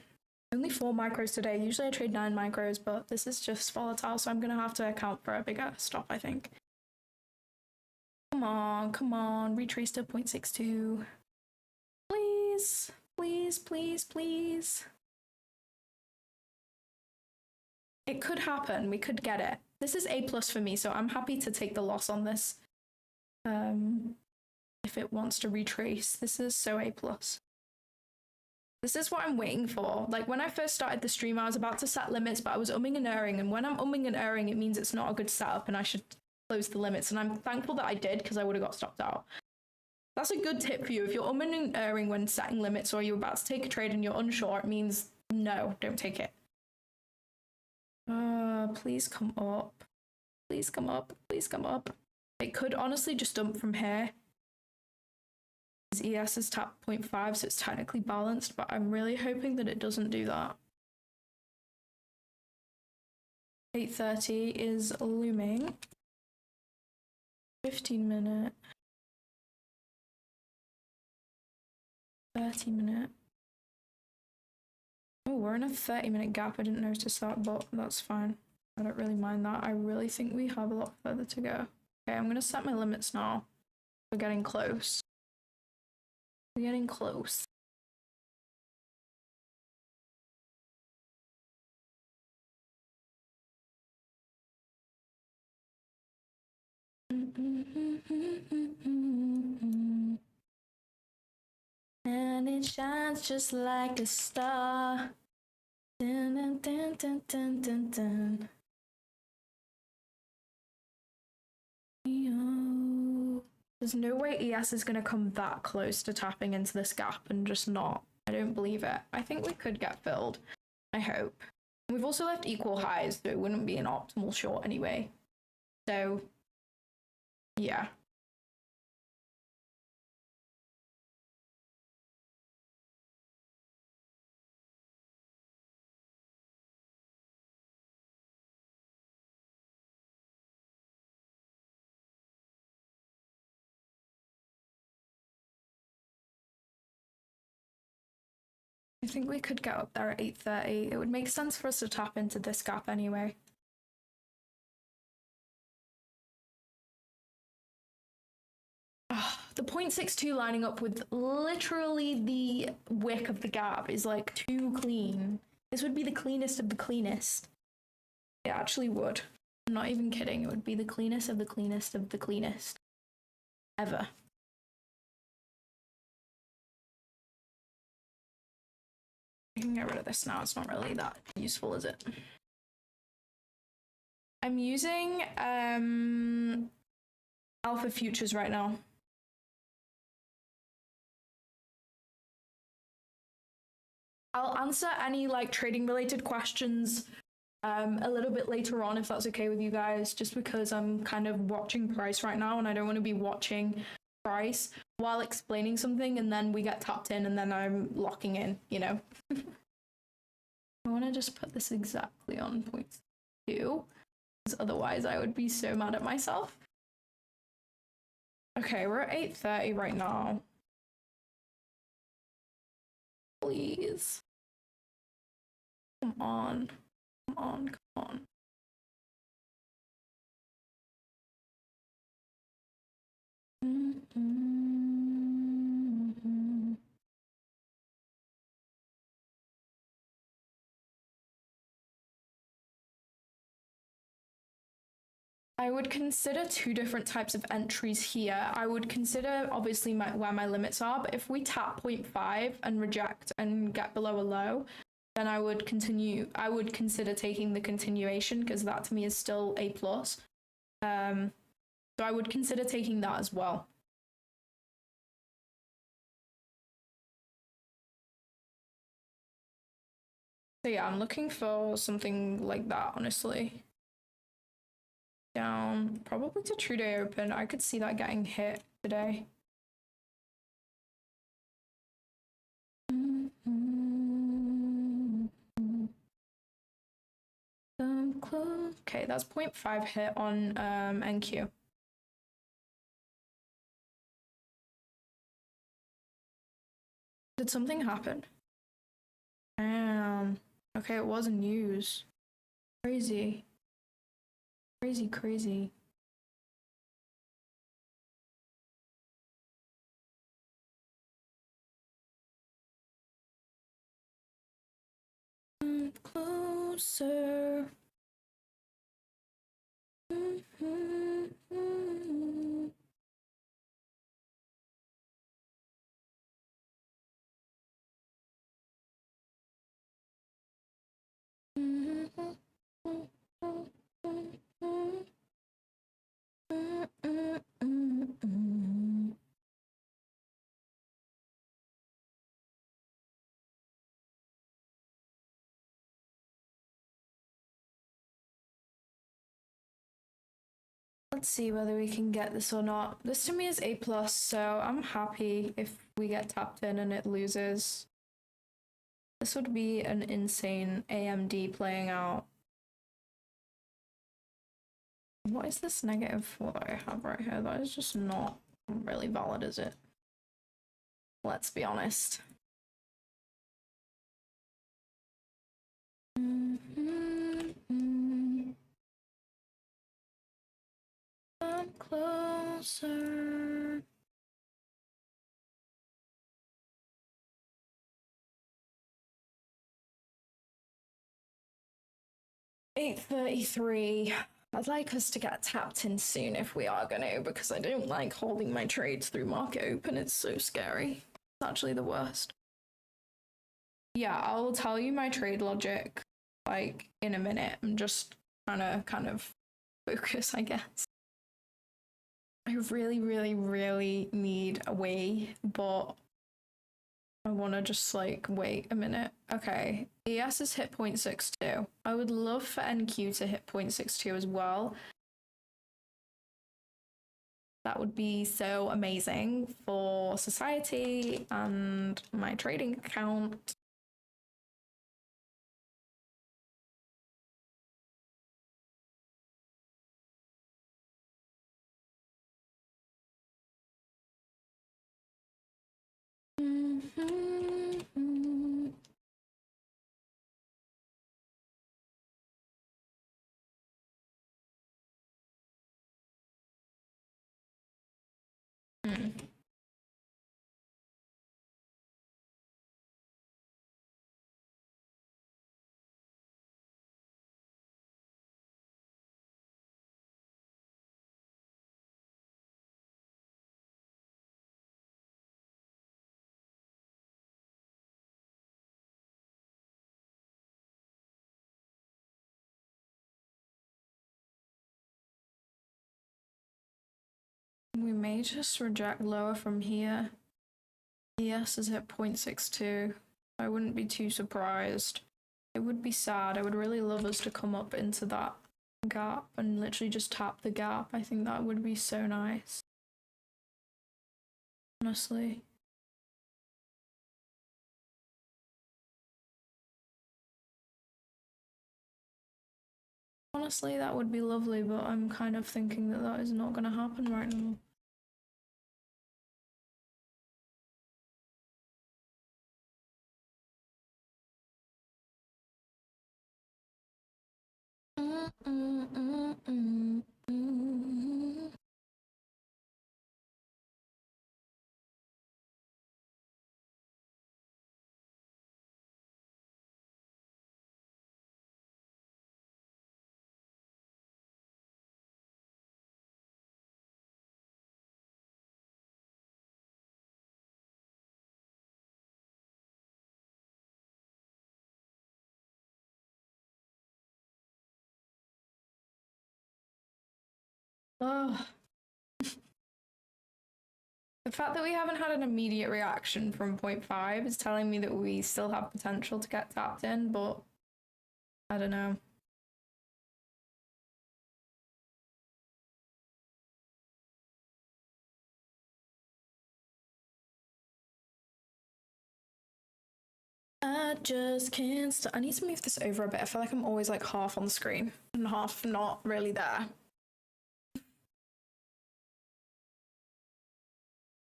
Only 4 micros today. Usually I trade 9 micros, but this is just volatile, so I'm gonna have to account for a bigger stop, I think. Come on, retrace to 0.62. Please, please, please, please. It could happen, we could get it. This is A+ for me, so I'm happy to take the loss on this. If it wants to retrace, this is so A+. This is what I'm waiting for. Like, when I first started the stream, I was about to set limits, but I was umming and erring, and when I'm umming and erring, it means it's not a good setup, and I should close the limits, and I'm thankful that I did, because I would have got stopped out. That's a good tip for you. If you're umming and erring when setting limits, or you're about to take a trade and you're unsure, it means no, don't take it. Please come up. Please come up. Please come up. It could honestly just dump from here. His ES is tapped 0.5, so it's technically balanced, but I'm really hoping that it doesn't do that. 8:30 is looming. 15 minute. 30 minute. Oh, we're in a 30-minute gap. I didn't notice that, but that's fine. I don't really mind that. I really think we have a lot further to go. Okay, I'm gonna set my limits now. We're getting close. We're getting close. And it shines just like a star. Dun, dun, dun, dun, dun, dun, dun. There's no way ES is going to come that close to tapping into this gap and just not. I don't believe it. I think we could get filled. I hope. We've also left equal highs, so it wouldn't be an optimal short anyway. So, yeah. I think we could get up there at 8:30. It would make sense for us to tap into this gap anyway. The 0.62 lining up with literally the wick of the gap is like too clean. This would be the cleanest of the cleanest. It actually would. I'm not even kidding. It would be the cleanest of the cleanest of the cleanest ever. I can get rid of this now. It's not really that useful, is it? I'm using alpha futures right now. I'll answer any like trading related questions a little bit later on if that's okay with you guys, just because I'm kind of watching price right now and I don't want to be watching price while explaining something and then we get tapped in and then I'm locking in, you know. I want to just put this exactly on 0.2 because otherwise I would be so mad at myself. Okay, we're at 8:30 right now. Please. Come on. Come on, come on. I would consider two different types of entries here. I would consider obviously where my limits are, but if we tap 0.5 and reject and get below a low, then I would consider taking the continuation because that to me is still A+. So I would consider taking that as well. So yeah, I'm looking for something like that, honestly. Down probably to true day open. I could see that getting hit today. Close. Okay, that's 0.5 hit on NQ. Did something happen? Damn. Okay, it was news. Crazy. Crazy, crazy. Closer. Let's see whether we can get this or not. This to me is A+, so I'm happy if we get tapped in and it loses. This would be an insane AMD playing out. What is this -4 that I have right here? That is just not really valid, is it? Let's be honest. I'm closer. $8:33. I'd like us to get tapped in soon if we are going to, because I don't like holding my trades through market open. It's so scary. It's actually the worst. Yeah, I'll tell you my trade logic like in a minute. I'm just trying to kind of focus, I guess. I really, really, really need a way, but I want to just like wait a minute. Okay, ES has hit 0.62. I would love for NQ to hit 0.62 as well. That would be so amazing for society and my trading account. We may just reject lower from here. ES is at 0.62. I wouldn't be too surprised. It would be sad. I would really love us to come up into that gap and literally just tap the gap. I think that would be so nice. Honestly. Honestly, that would be lovely, but I'm kind of thinking that that is not going to happen right now. Oh. The fact that we haven't had an immediate reaction from 0.5 is telling me that we still have potential to get tapped in, but I don't know. I just can't stop. I need to move this over a bit. I feel like I'm always like half on the screen and half not really there.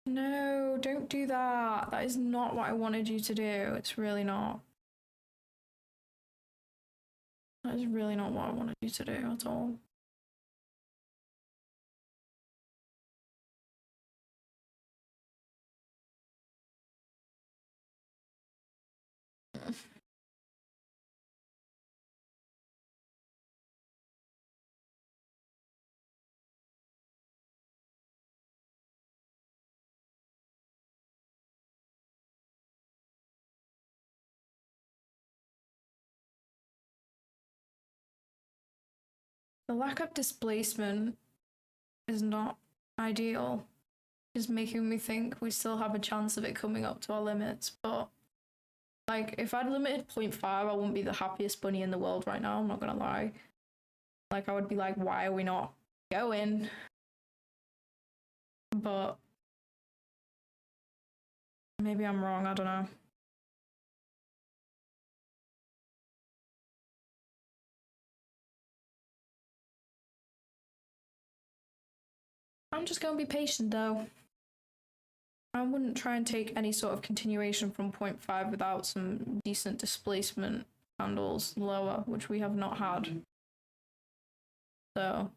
No, don't do that. That is not what I wanted you to do. It's really not. That is really not what I wanted you to do at all. The lack of displacement is not ideal. It's making me think we still have a chance of it coming up to our limits, but like if I'd limited 0.5, I wouldn't be the happiest bunny in the world right now, I'm not gonna lie. Like I would be like, why are we not going? But maybe I'm wrong, I don't know. I'm just gonna be patient though. I wouldn't try and take any sort of continuation from 0.5 without some decent displacement handles lower, which we have not had. So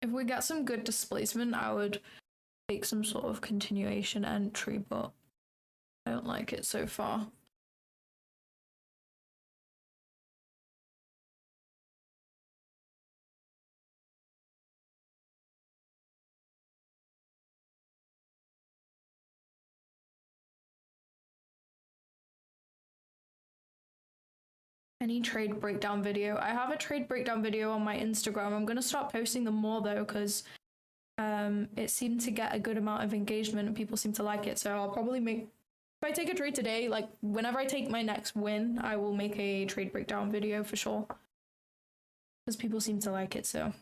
if we get some good displacement, I would take some sort of continuation entry, but I don't like it so far. Any trade breakdown video? I have a trade breakdown video on my Instagram. I'm gonna start posting them more though, because it seemed to get a good amount of engagement and people seem to like it. So I'll probably make, if I take a trade today, like whenever I take my next win, I will make a trade breakdown video for sure, because people seem to like it. So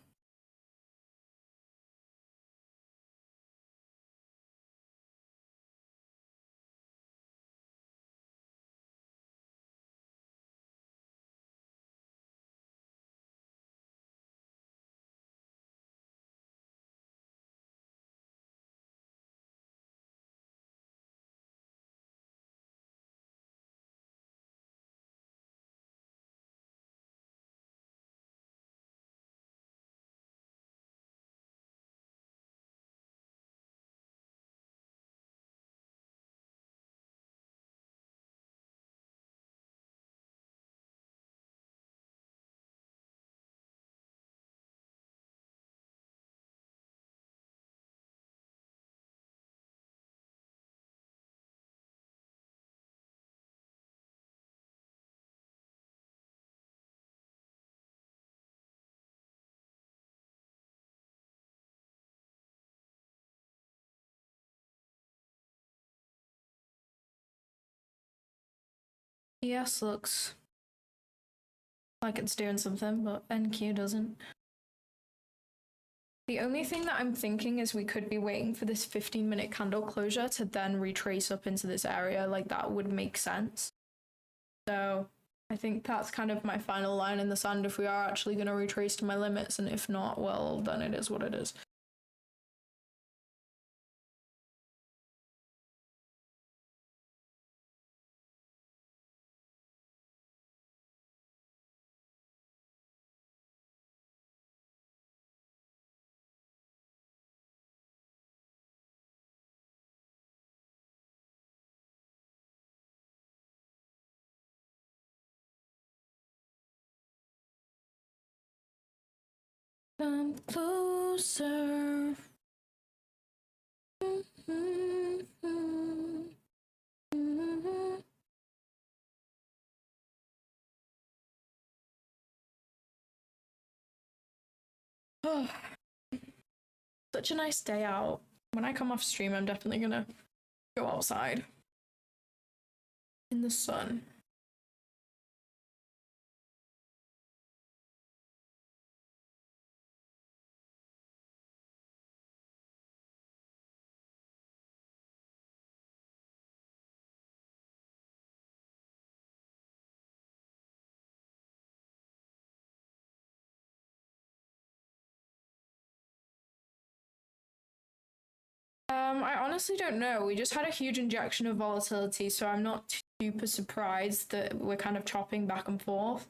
ES looks like it's doing something, but NQ doesn't. The only thing that I'm thinking is we could be waiting for this 15-minute candle closure to then retrace up into this area. Like, that would make sense. So I think that's kind of my final line in the sand if we are actually going to retrace to my limits, and if not, well, then it is what it is. Come closer. Oh, such a nice day out. When I come off stream, I'm definitely gonna go outside in the sun. I honestly don't know. We just had a huge injection of volatility, so I'm not super surprised that we're kind of chopping back and forth.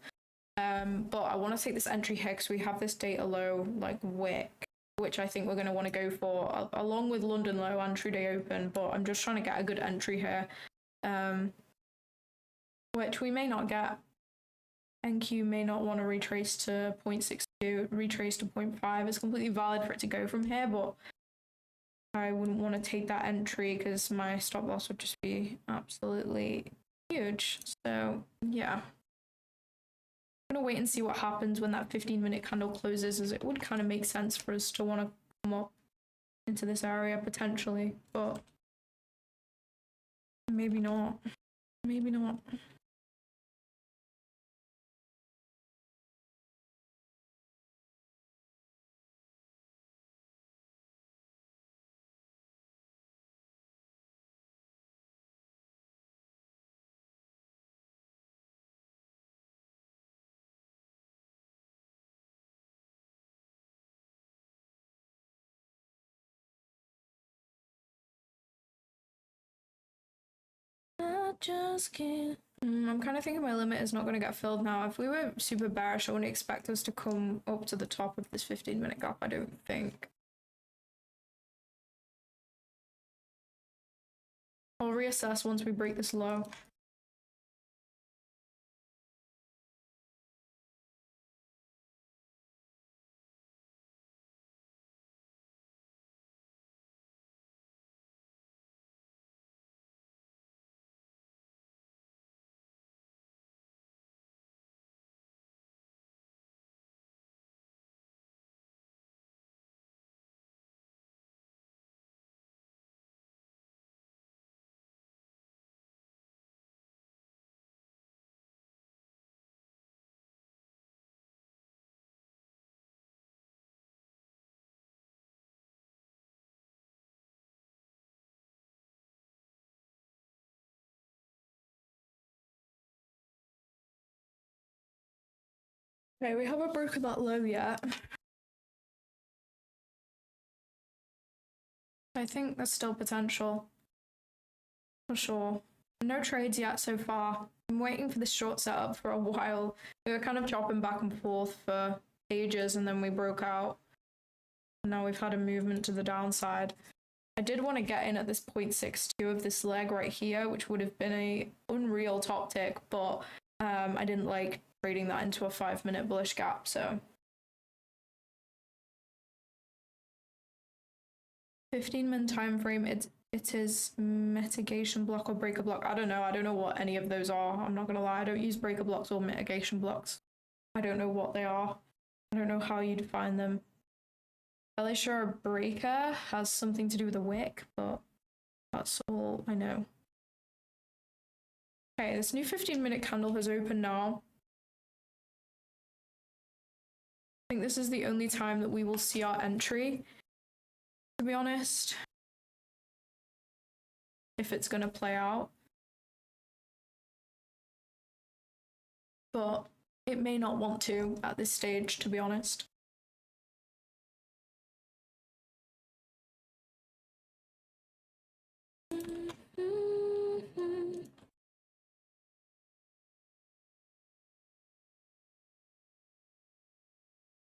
But I want to take this entry here because we have this data low, like wick, which I think we're going to want to go for, along with London low and true day open. But I'm just trying to get a good entry here, which we may not get. NQ may not want to retrace to 0.62, retrace to 0.5. It's completely valid for it to go from here, but I wouldn't want to take that entry because my stop loss would just be absolutely huge. So yeah, I'm gonna wait and see what happens when that 15-minute candle closes, as it would kind of make sense for us to want to come up into this area potentially, but maybe not. Maybe not. I just can't. I'm kind of thinking my limit is not going to get filled now. If we were super bearish, I wouldn't expect us to come up to the top of this 15-minute gap, I don't think. I'll reassess once we break this low. Okay, we haven't broken that low yet. I think there's still potential. For sure. No trades yet so far. I'm waiting for this short setup for a while. We were kind of chopping back and forth for ages and then we broke out. Now we've had a movement to the downside. I did want to get in at this 0.62 of this leg right here, which would have been a unreal top tick, but I didn't like trading that into a 5-minute bullish gap, so 15-minute time frame. It is mitigation block or breaker block. I don't know what any of those are. I'm not gonna lie, I don't use breaker blocks or mitigation blocks. I don't know what they are. I don't know how you define them. Fairly sure a breaker has something to do with a wick, but that's all I know. Okay, this new 15-minute candle has opened now. I think this is the only time that we will see our entry, to be honest, if it's going to play out. But it may not want to at this stage, to be honest.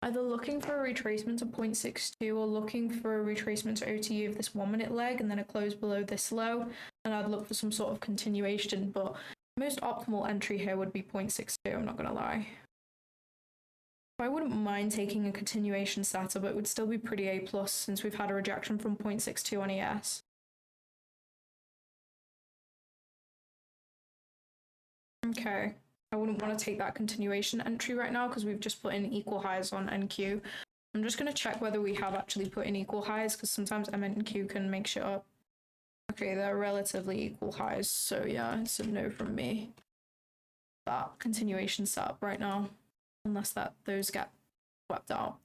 Either looking for a retracement to 0.62 or looking for a retracement to OTU of this 1 minute leg and then a close below this low, and I'd look for some sort of continuation, but the most optimal entry here would be 0.62, I'm not gonna lie. I wouldn't mind taking a continuation setup, it would still be pretty A+ since we've had a rejection from 0.62 on ES. Okay. I wouldn't want to take that continuation entry right now because we've just put in equal highs on NQ. I'm just going to check whether we have actually put in equal highs because sometimes MNQ can make shit up. Okay, they're relatively equal highs, so yeah, it's a no from me. That continuation setup right now, unless those get swept out.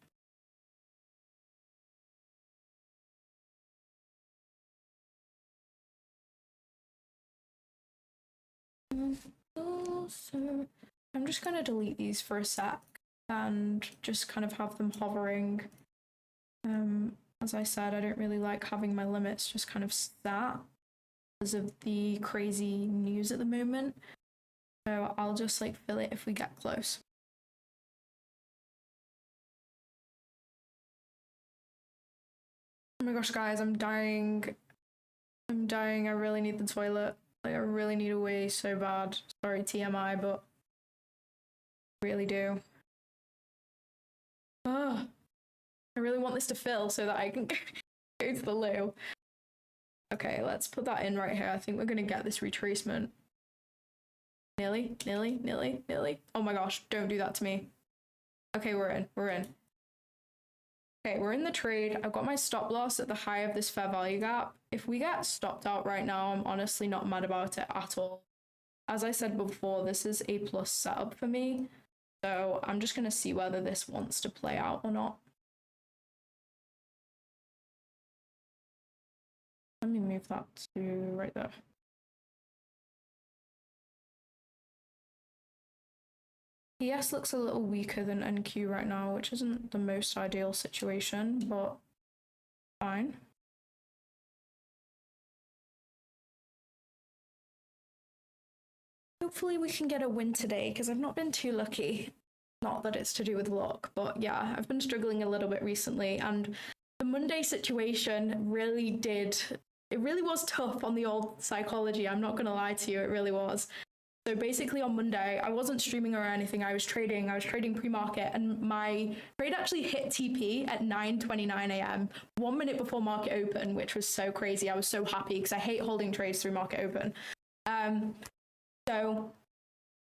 So I'm just going to delete these for a sec and just kind of have them hovering. As I said, I don't really like having my limits just kind of sat because of the crazy news at the moment. So I'll just like fill it if we get close. Oh my gosh, guys, I'm dying. I'm dying. I really need the toilet. Like, I really need a wee so bad. Sorry, TMI, but I really do. Ugh. I really want this to fill so that I can go to the loo. Okay, let's put that in right here. I think we're gonna get this retracement. Nearly. Oh my gosh, don't do that to me. Okay, we're in. Okay, we're in the trade. I've got my stop loss at the high of this fair value gap. If we get stopped out right now, I'm honestly not mad about it at all. As I said before, this is A+ setup for me. So I'm just gonna see whether this wants to play out or not. Let me move that to right there. ES looks a little weaker than NQ right now, which isn't the most ideal situation, but fine. Hopefully we can get a win today, because I've not been too lucky. Not that it's to do with luck, but yeah, I've been struggling a little bit recently, and the Monday situation really was tough on the old psychology. I'm not gonna lie to you, it really was. So basically on Monday, I wasn't streaming or anything. I was trading pre-market, and my trade actually hit TP at 9:29 a.m., 1 minute before market open, which was so crazy. I was so happy because I hate holding trades through market open. So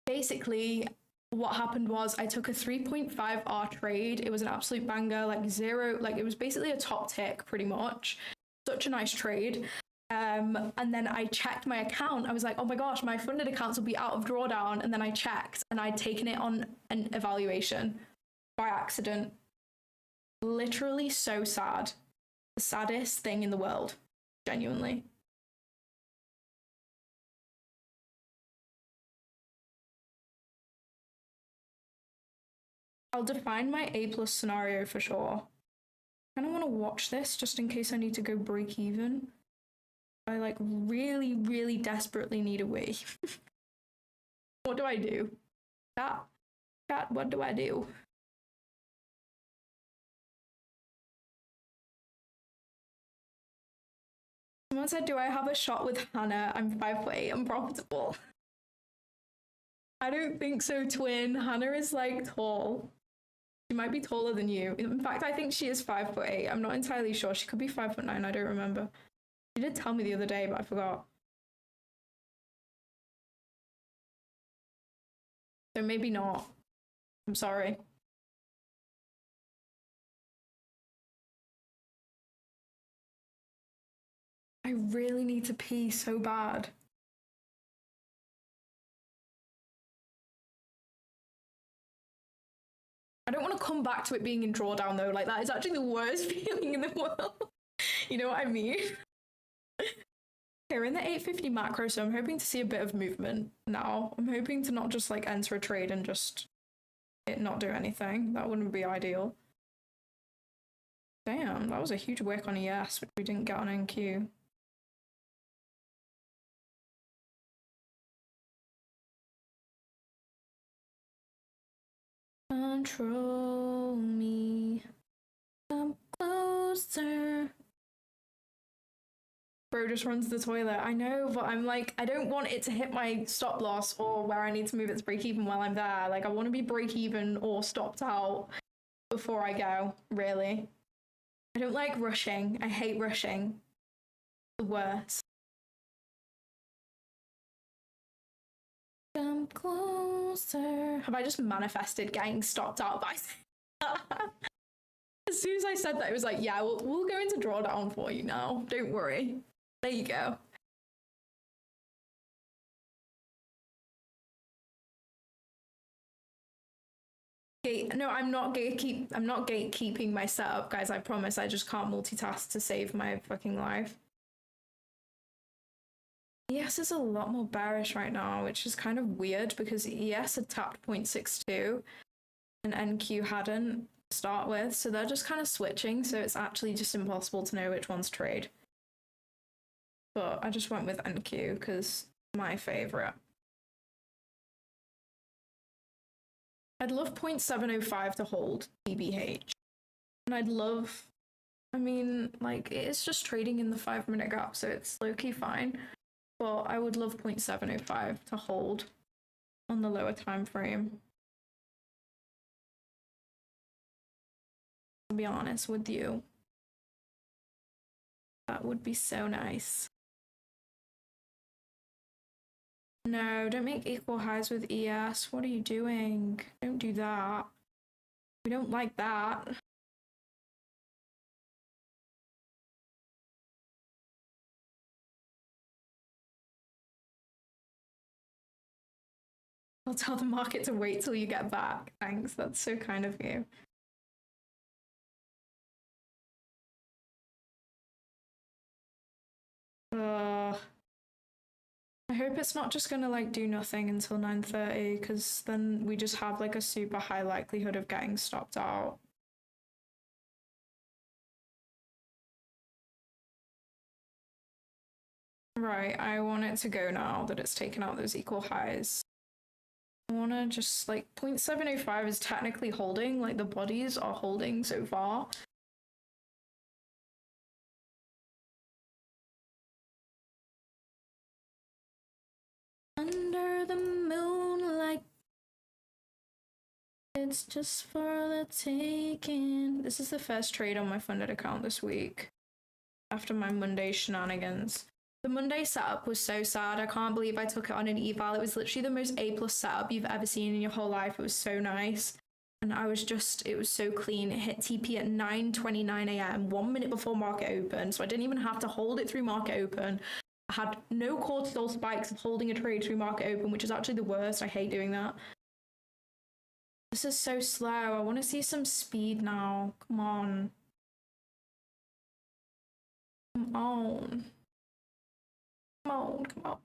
basically what happened was I took a 3.5R trade. It was an absolute banger, like zero, like it was basically a top tick pretty much. Such a nice trade. And then I checked my account. I was like, oh my gosh, my funded accounts will be out of drawdown. And then I checked and I'd taken it on an evaluation by accident. Literally so sad. The saddest thing in the world, genuinely. I'll define my A+ scenario for sure. I kind of want to watch this just in case I need to go break even. I like really desperately need a wee. What do I do? Cat, what do I do? Someone said, do I have a shot with Hannah? I'm 5'8", I'm profitable. I don't think so, twin. Hannah is like tall. She might be taller than you. In fact, I think she is 5'8". I'm not entirely sure. She could be 5'9", I don't remember. She did tell me the other day, but I forgot. So maybe not. I'm sorry. I really need to pee so bad. I don't want to come back to it being in drawdown though. Like that is actually the worst feeling in the world. You know what I mean? Okay, we're in the 850 macro, so I'm hoping to see a bit of movement now. I'm hoping to not just like enter a trade and just it not do anything. That wouldn't be ideal. Damn, that was a huge wick on ES, which we didn't get on NQ. Control me. Come closer. Bro just runs to the toilet. I know, but I'm like, I don't want it to hit my stop loss or where I need to move it to break even while I'm there. Like, I want to be break even or stopped out before I go, really. I don't like rushing. I hate rushing. The worst. Come closer. Have I just manifested getting stopped out by as soon as I said that, it was like, yeah, we'll go into drawdown for you now. Don't worry. There you go. No, I'm not gatekeeping my setup, guys. I promise. I just can't multitask to save my fucking life. ES is a lot more bearish right now, which is kind of weird because ES had tapped 0.62 and NQ hadn't to start with, so they're just kind of switching, so it's actually just impossible to know which one's trade. But I just went with NQ because my favorite. I'd love 0.705 to hold BBH. And I'd love, I mean, like, it is just trading in the 5-minute gap, so it's low-key fine. But I would love 0.705 to hold on the lower time frame. To be honest with you. That would be so nice. No, don't make equal highs with ES. What are you doing? Don't do that. We don't like that. I'll tell the market to wait till you get back. Thanks, that's so kind of you. I hope it's not just gonna like do nothing until 9:30, because then we just have like a super high likelihood of getting stopped out. Right, I want it to go now that it's taken out those equal highs. I want to just like 0.705 is technically holding, like the bodies are holding so far. Under the moonlight, it's just for the taking. This is the first trade on my funded account this week after my Monday shenanigans. The Monday setup was so sad. I can't believe I took it on an eval. It was literally the most A+ setup you've ever seen in your whole life. It was so nice. And I was just, it was so clean. It hit TP at 9:29 a.m., 1 minute before market open. So I didn't even have to hold it through market open. I had no cortisol spikes of holding a trade through market open, which is actually the worst. I hate doing that. This is so slow. I want to see some speed now. Come on. Come on. Come on, come on.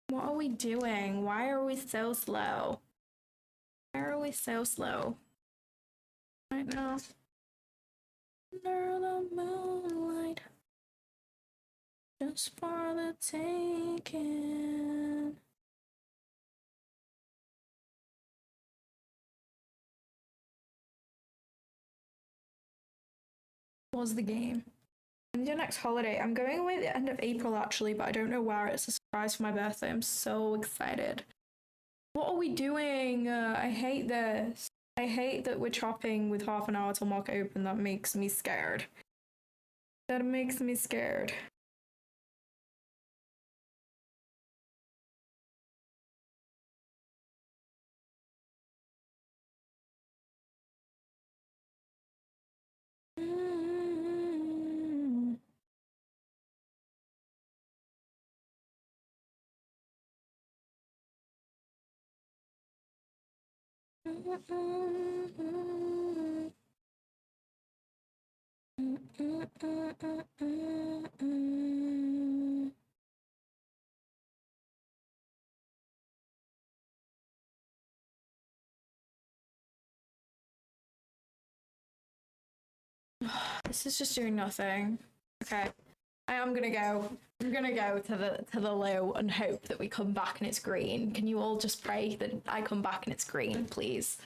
What are we doing? Why are we so slow? Why are we so slow? Right now. Under the moonlight, just for the taking. Was the game. And your next holiday, I'm going away at the end of April actually, but I don't know where. It's a surprise for my birthday. I'm so excited. What are we doing? I hate this. I hate that we're chopping with half an hour till market open. That makes me scared. That makes me scared. This is just doing nothing. Okay. I am gonna go. I'm gonna go to the low and hope that we come back and it's green. Can you all just pray that I come back and it's green, please?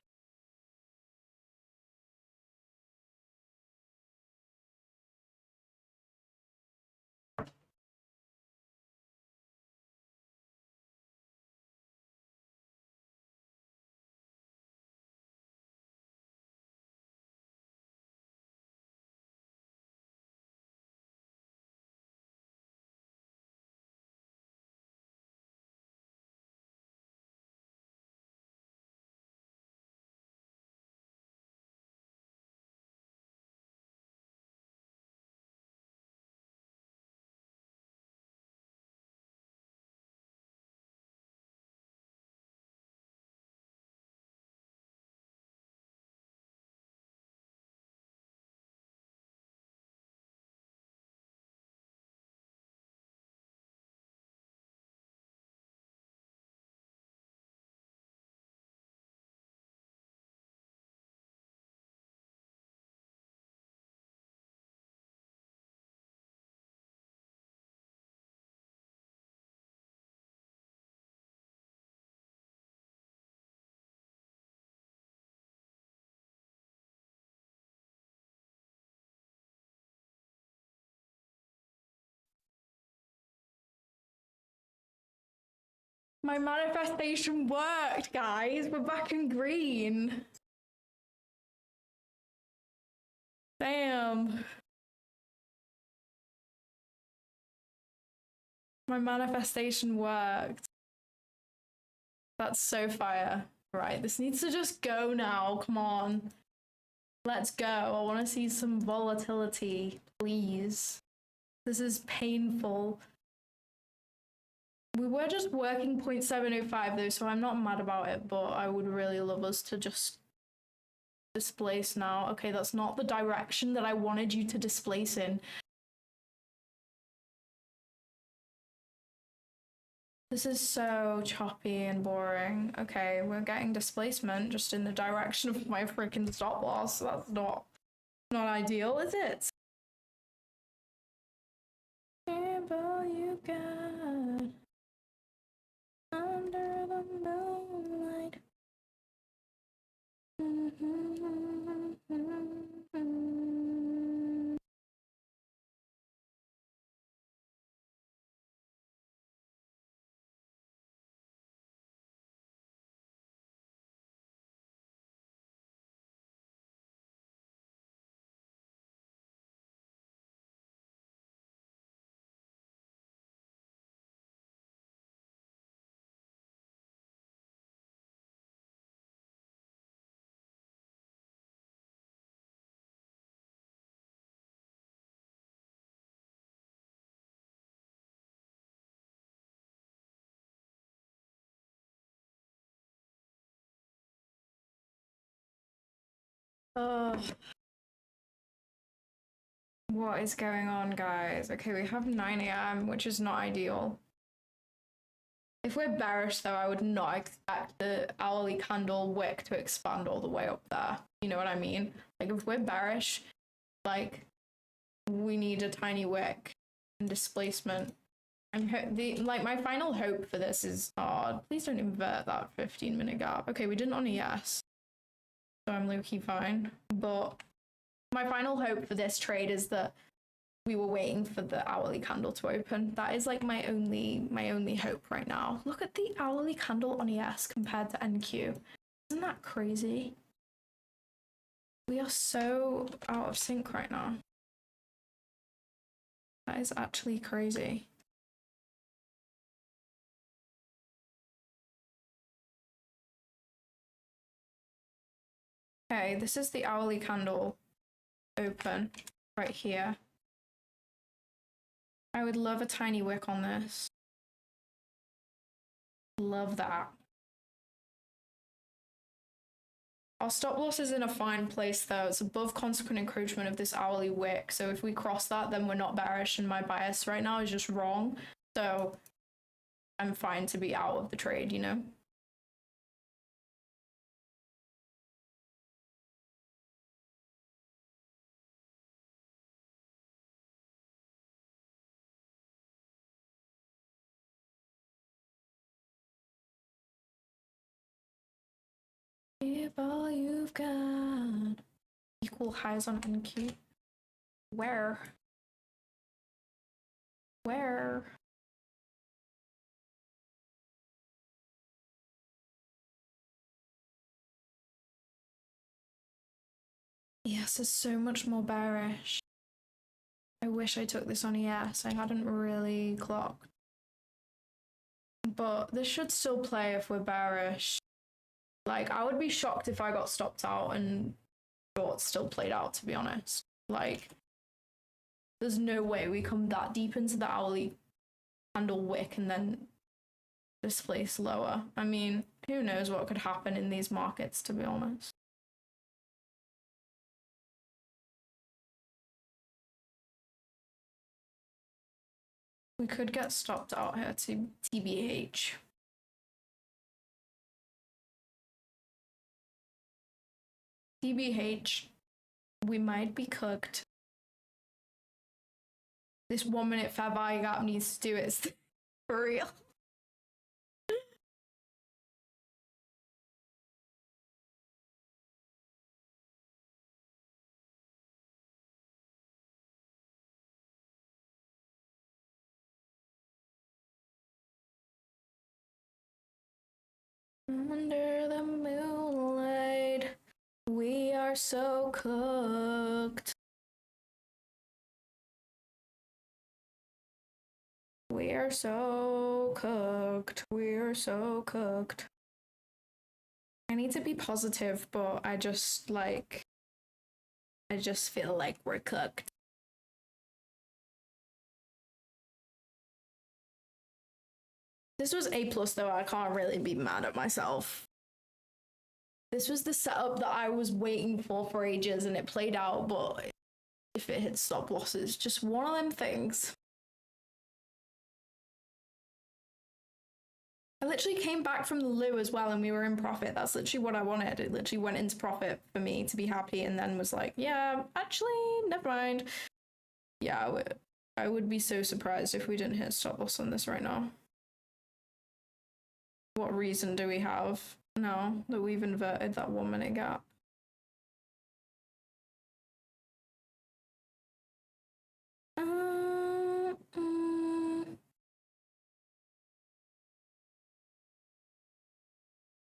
My manifestation worked, guys. We're back in green. Damn. My manifestation worked. That's so fire. Right, this needs to just go now. Come on. Let's go. I want to see some volatility, please. This is painful. We were just working 0.705 though, so I'm not mad about it, but I would really love us to just displace now. Okay, that's not the direction that I wanted you to displace in. This is so choppy and boring. Okay, we're getting displacement just in the direction of my freaking stop loss. That's not ideal, is it? All you got under the moonlight. What is going on, guys? Okay, we have 9 a.m., which is not ideal. If we're bearish, though, I would not expect the hourly candle wick to expand all the way up there. You know what I mean? Like, if we're bearish, like, we need a tiny wick and displacement. My final hope for this is, please don't invert that 15-minute gap. Okay, we didn't on a yes, so I'm low-key fine. But my final hope for this trade is that we were waiting for the hourly candle to open. That is like my only hope right now. Look at the hourly candle on ES compared to NQ. Isn't that crazy? We are so out of sync right now. That is actually crazy. Okay, this is the hourly candle open right here. I would love a tiny wick on this. Love that. Our stop loss is in a fine place though. It's above consequent encroachment of this hourly wick. So if we cross that, then we're not bearish, and my bias right now is just wrong. So I'm fine to be out of the trade, you know? Give all you've got. Equal highs on NQ. Where? Where? ES is so much more bearish. I wish I took this on ES. I hadn't really clocked. But this should still play if we're bearish. Like, I would be shocked if I got stopped out and shorts still played out, to be honest. Like, there's no way we come that deep into the hourly candle wick and then displace lower. I mean, who knows what could happen in these markets, to be honest. We could get stopped out here to TBH. TBH, we might be cooked. This 1 minute fair value gap needs to do it for real. Under the moonlight, we are so cooked. We are so cooked. We are so cooked. I need to be positive, but I just feel like we're cooked. This was A+ though, I can't really be mad at myself. This was the setup that I was waiting for ages, and it played out, but if it hits stop losses, just one of them things. I literally came back from the loo as well, and we were in profit. That's literally what I wanted. It literally went into profit for me to be happy, and then was like, yeah, actually, never mind. Yeah, I would be so surprised if we didn't hit stop loss on this right now. What reason do we have now that we've inverted that 1 minute gap?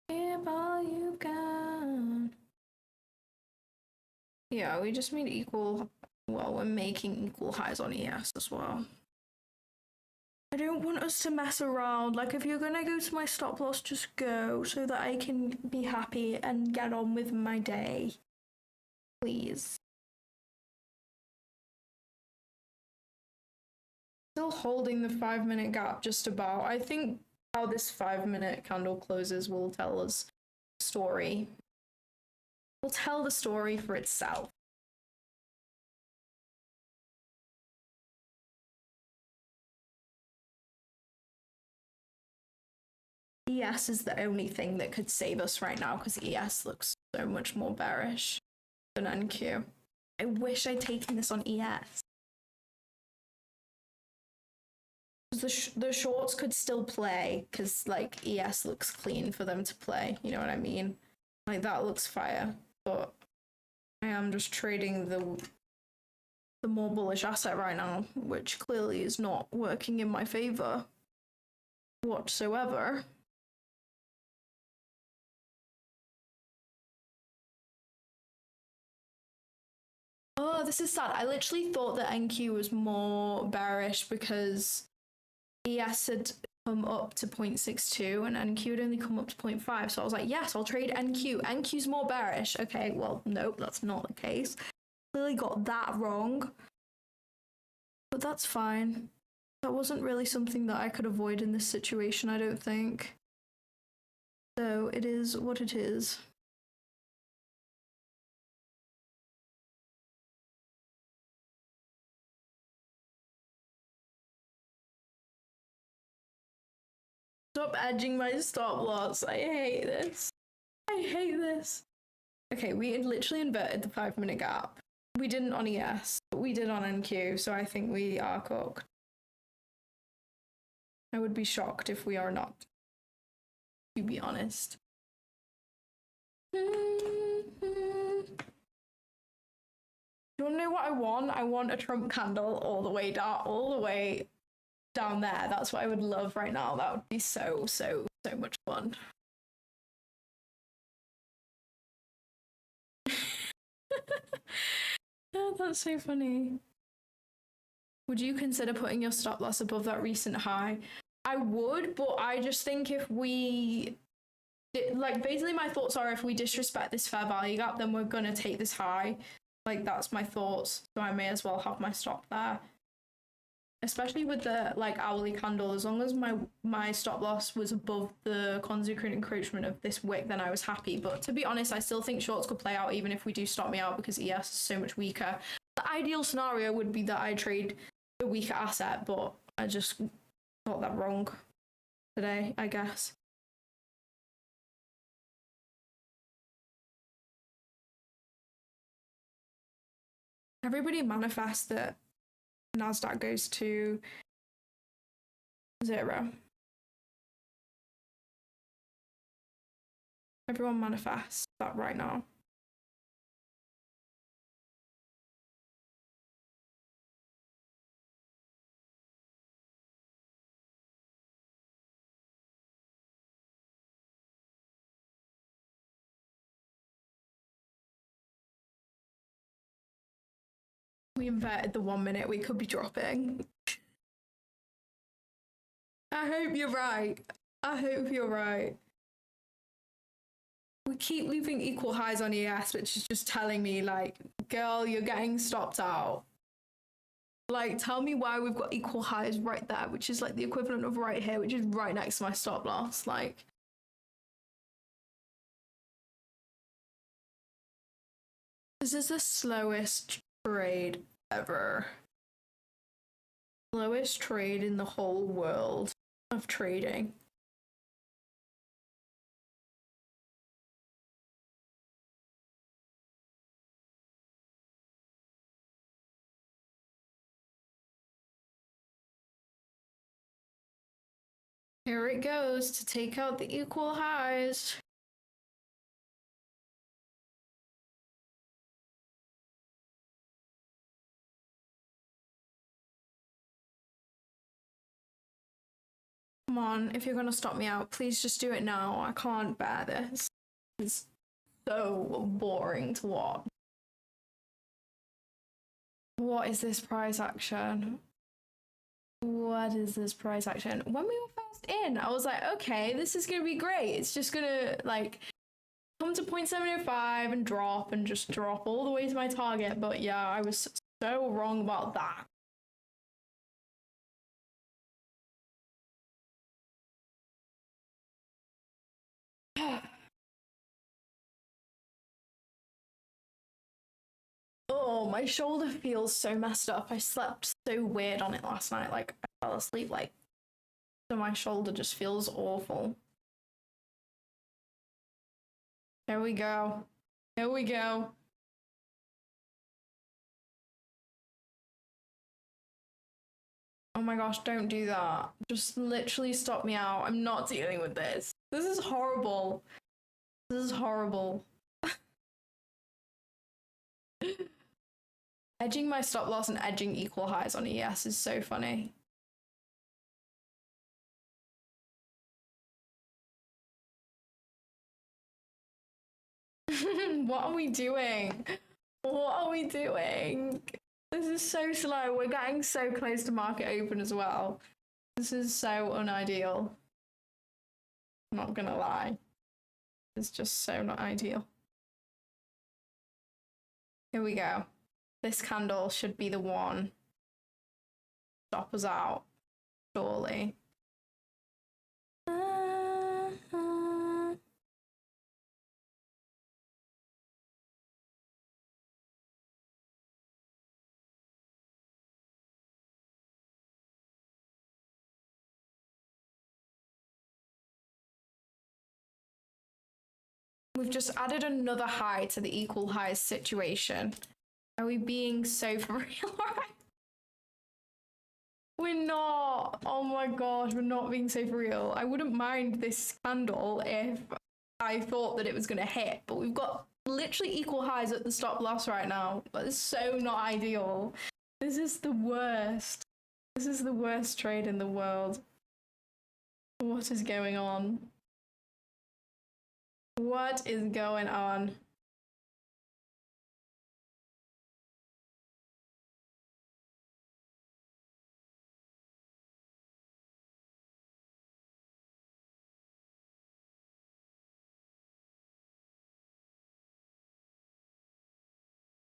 Give all you got. Yeah, we just made equal. Well, we're making equal highs on ES as well. I don't want us to mess around. Like, if you're gonna go to my stop loss, just go so that I can be happy and get on with my day. Please. Still holding the 5 minute gap just about. I think how this 5 minute candle closes will tell us the story. Will tell the story for itself. ES is the only thing that could save us right now, because ES looks so much more bearish than NQ. I wish I'd taken this on ES. The shorts could still play, because like ES looks clean for them to play, you know what I mean? Like, that looks fire, but I am just trading the more bullish asset right now, which clearly is not working in my favor whatsoever. Oh, this is sad. I literally thought that NQ was more bearish because ES had come up to 0.62 and NQ had only come up to 0.5. So I was like, yes, I'll trade NQ. NQ's more bearish. Okay, well, nope, that's not the case. Clearly got that wrong. But that's fine. That wasn't really something that I could avoid in this situation, I don't think. So it is what it is. Stop edging my stop loss. I hate this. I hate this. Okay, we had literally inverted the 5-minute gap. We didn't on ES, but we did on NQ, so I think we are cooked. I would be shocked if we are not, to be honest. You want to know what I want? I want a Trump candle all the way down there. That's what I would love right now. That would be so much fun. Oh, that's so funny. Would you consider putting your stop loss above that recent high? I would, but I just think if we like, basically my thoughts are if we disrespect this fair value gap, then we're gonna take this high. Like, that's my thoughts, so I may as well have my stop there. Especially with the like hourly candle, as long as my stop loss was above the consequent encroachment of this wick, then I was happy. But to be honest, I still think shorts could play out even if we do stop me out, because ES is so much weaker. The ideal scenario would be that I trade the weaker asset, but I just got that wrong today, I guess. Everybody manifest that NASDAQ goes to 0. Everyone manifest that right now. We inverted the 1 minute, we could be dropping. I hope you're right. I hope you're right. We keep leaving equal highs on ES, which is just telling me, like, girl, you're getting stopped out. Like, tell me why we've got equal highs right there, which is like the equivalent of right here, which is right next to my stop loss. Like, this is the slowest trade ever. Slowest trade in the whole world of trading. Here it goes to take out the equal highs. Come on, if you're gonna stop me out, please just do it now. I can't bear this. It's so boring to watch. What is this price action? What is this price action? When we were first in, I was like, okay, this is gonna be great. It's just gonna like come to 0.705 and just drop all the way to my target. But yeah, I was so wrong about that. Oh, my shoulder feels so messed up. I slept so weird on it last night. Like, I fell asleep, like, so my shoulder just feels awful. Here we go. Here we go. Oh my gosh, don't do that. Just literally stop me out. I'm not dealing with this. This is horrible. This is horrible. Edging my stop loss and edging equal highs on ES is so funny. What are we doing? What are we doing? This is so slow. We're getting so close to market open as well. This is so unideal. I'm not gonna lie. It's just so not ideal. Here we go. This candle should be the one. Stop us out, surely. We've just added another high to the equal highs situation. Are we being so for real? We're not. Oh my gosh, we're not being so for real. I wouldn't mind this candle if I thought that it was going to hit, but we've got literally equal highs at the stop loss right now. But it's so not ideal. This is the worst. This is the worst trade in the world. What is going on? What is going on?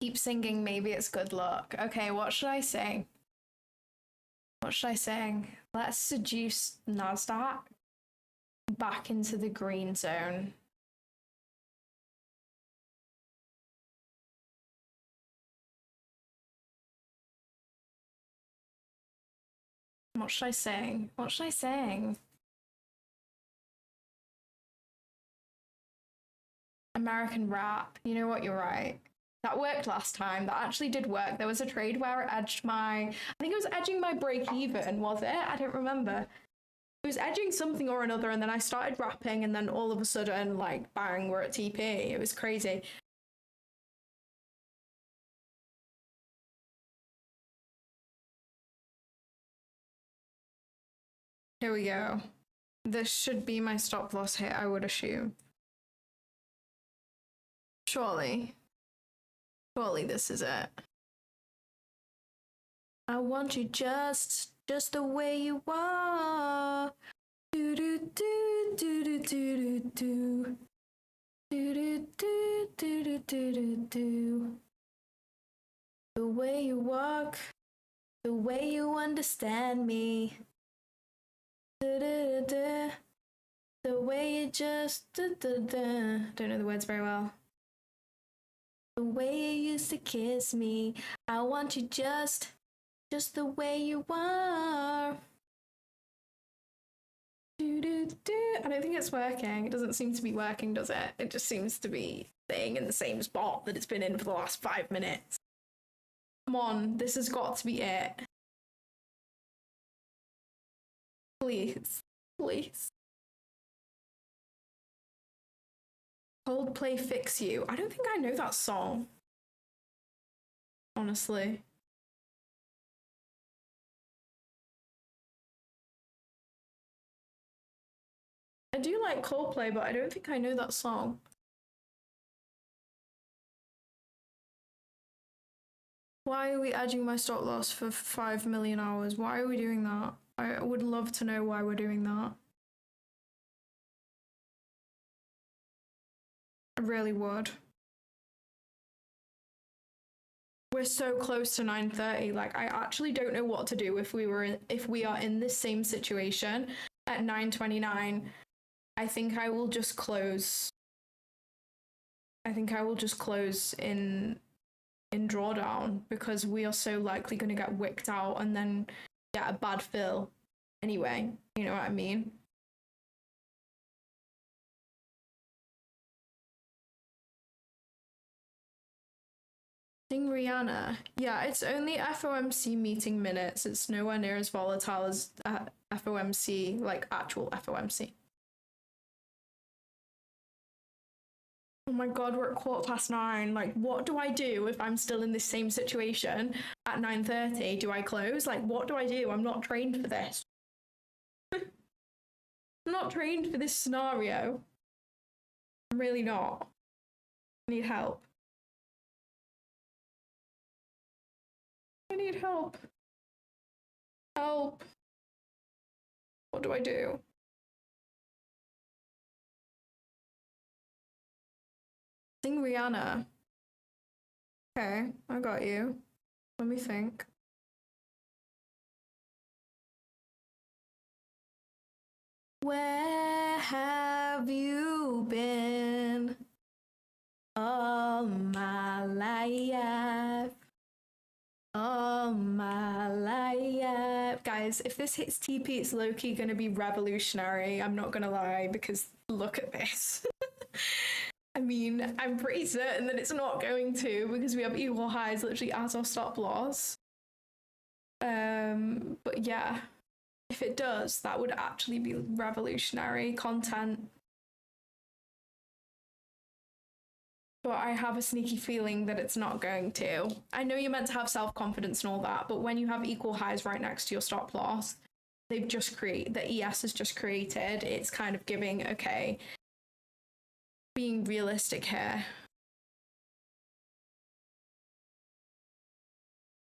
Keep singing, maybe it's good luck. Okay, what should I sing? What should I sing? Let's seduce NASDAQ back into the green zone. What should I sing? What should I sing? American rap. You know what? You're right. That worked last time. That actually did work. There was a trade where it edged my, I think it was edging my break even, was it? I don't remember. It was edging something or another, and then I started rapping, and then all of a sudden, like, bang, we're at TP. It was crazy. Here we go. This should be my stop loss hit, I would assume. Surely. Surely this is it. I want you just the way you are. Do do do do do do do do do do do do do do. The way you walk, the way you understand me. Da, da, da, da. The way you just da, da, da. Don't know the words very well. The way you used to kiss me, I want you just the way you are. Do, do, do. I don't think it's working. It doesn't seem to be working, does it? It just seems to be staying in the same spot that it's been in for the last 5 minutes. Come on, this has got to be it. Please, please. Coldplay Fix You. I don't think I know that song. Honestly. I do like Coldplay, but I don't think I know that song. Why are we edging my stop loss for 5 million hours? Why are we doing that? I would love to know why we're doing that. I really would. We're so close to 9:30. Like, I actually don't know what to do if we are in this same situation at 9:29. I think I will just close. I think I will just close in drawdown, because we are so likely going to get wicked out and then get a bad fill anyway. You know what I mean? Sing Rihanna. Yeah, it's only FOMC meeting minutes. It's nowhere near as volatile as FOMC, like actual FOMC. Oh my god, we're at 9:15. Like, what do I do if I'm still in this same situation at 9:30? Do I close? Like, what do I do? I'm not trained for this. I'm not trained for this scenario. I'm really not. I need help. I need help. Help. What do I do? Sing Rihanna. Okay, I got you. Let me think. Where have you been all my life? All my life. Guys, if this hits TP, it's low-key gonna be revolutionary. I'm not gonna lie, because look at this. I mean, I'm pretty certain that it's not going to because we have equal highs literally as our stop loss. But yeah, if it does, that would actually be revolutionary content. But I have a sneaky feeling that it's not going to. I know you're meant to have self-confidence and all that, but when you have equal highs right next to your stop loss, they've just created, the ES has just created, it's kind of giving, okay, being realistic here.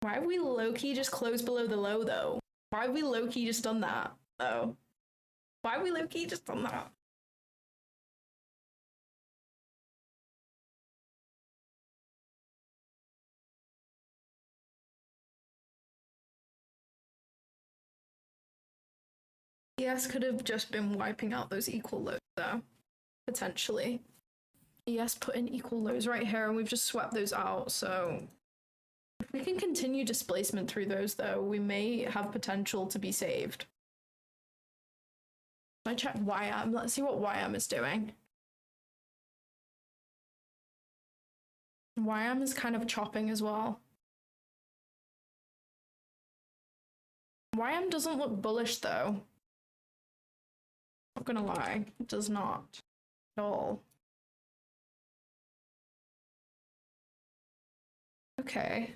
Why have we low-key just closed below the low, though? Why have we low-key just done that, though? Why have we low-key just done that? ES could have just been wiping out those equal lows, though, potentially. ES put in equal lows right here, and we've just swept those out, so... If we can continue displacement through those, though, we may have potential to be saved. I check YM. Let's see what YM is doing. YM is kind of chopping as well. YM doesn't look bullish, though. Not gonna lie, it does not at all. Okay.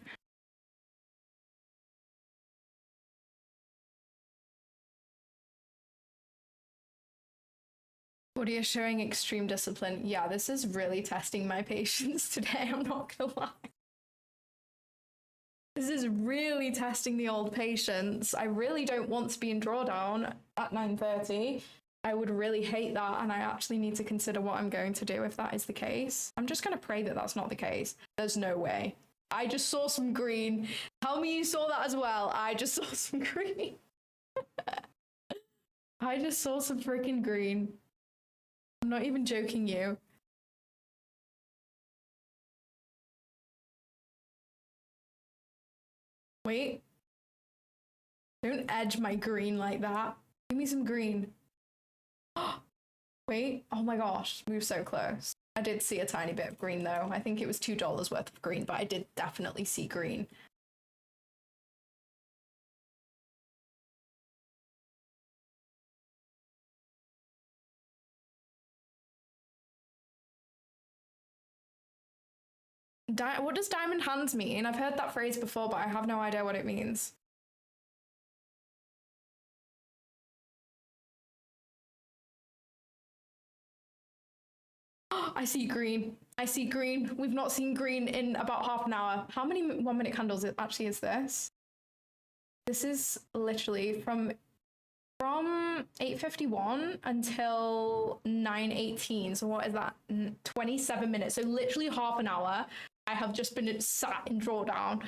What are you showing extreme discipline? Yeah, this is really testing my patience today, I'm not gonna lie. This is really testing the old patience. I really don't want to be in drawdown at 9:30. I would really hate that, and I actually need to consider what I'm going to do if that is the case. I'm just going to pray that that's not the case. There's no way. I just saw some green. Tell me you saw that as well. I just saw some green. I just saw some freaking green. I'm not even joking you. Wait. Don't edge my green like that. Give me some green. Wait, oh my gosh, we were so close. I did see a tiny bit of green though. I think it was $2 worth of green, but I did definitely see green. What does diamond hands mean? I've heard that phrase before, but I have no idea what it means. I see green. I see green. We've not seen green in about half an hour. How many 1 minute candles actually is this? This is literally from 8:51 until 9:18. So what is that? 27 minutes. So literally half an hour. I have just been sat in drawdown.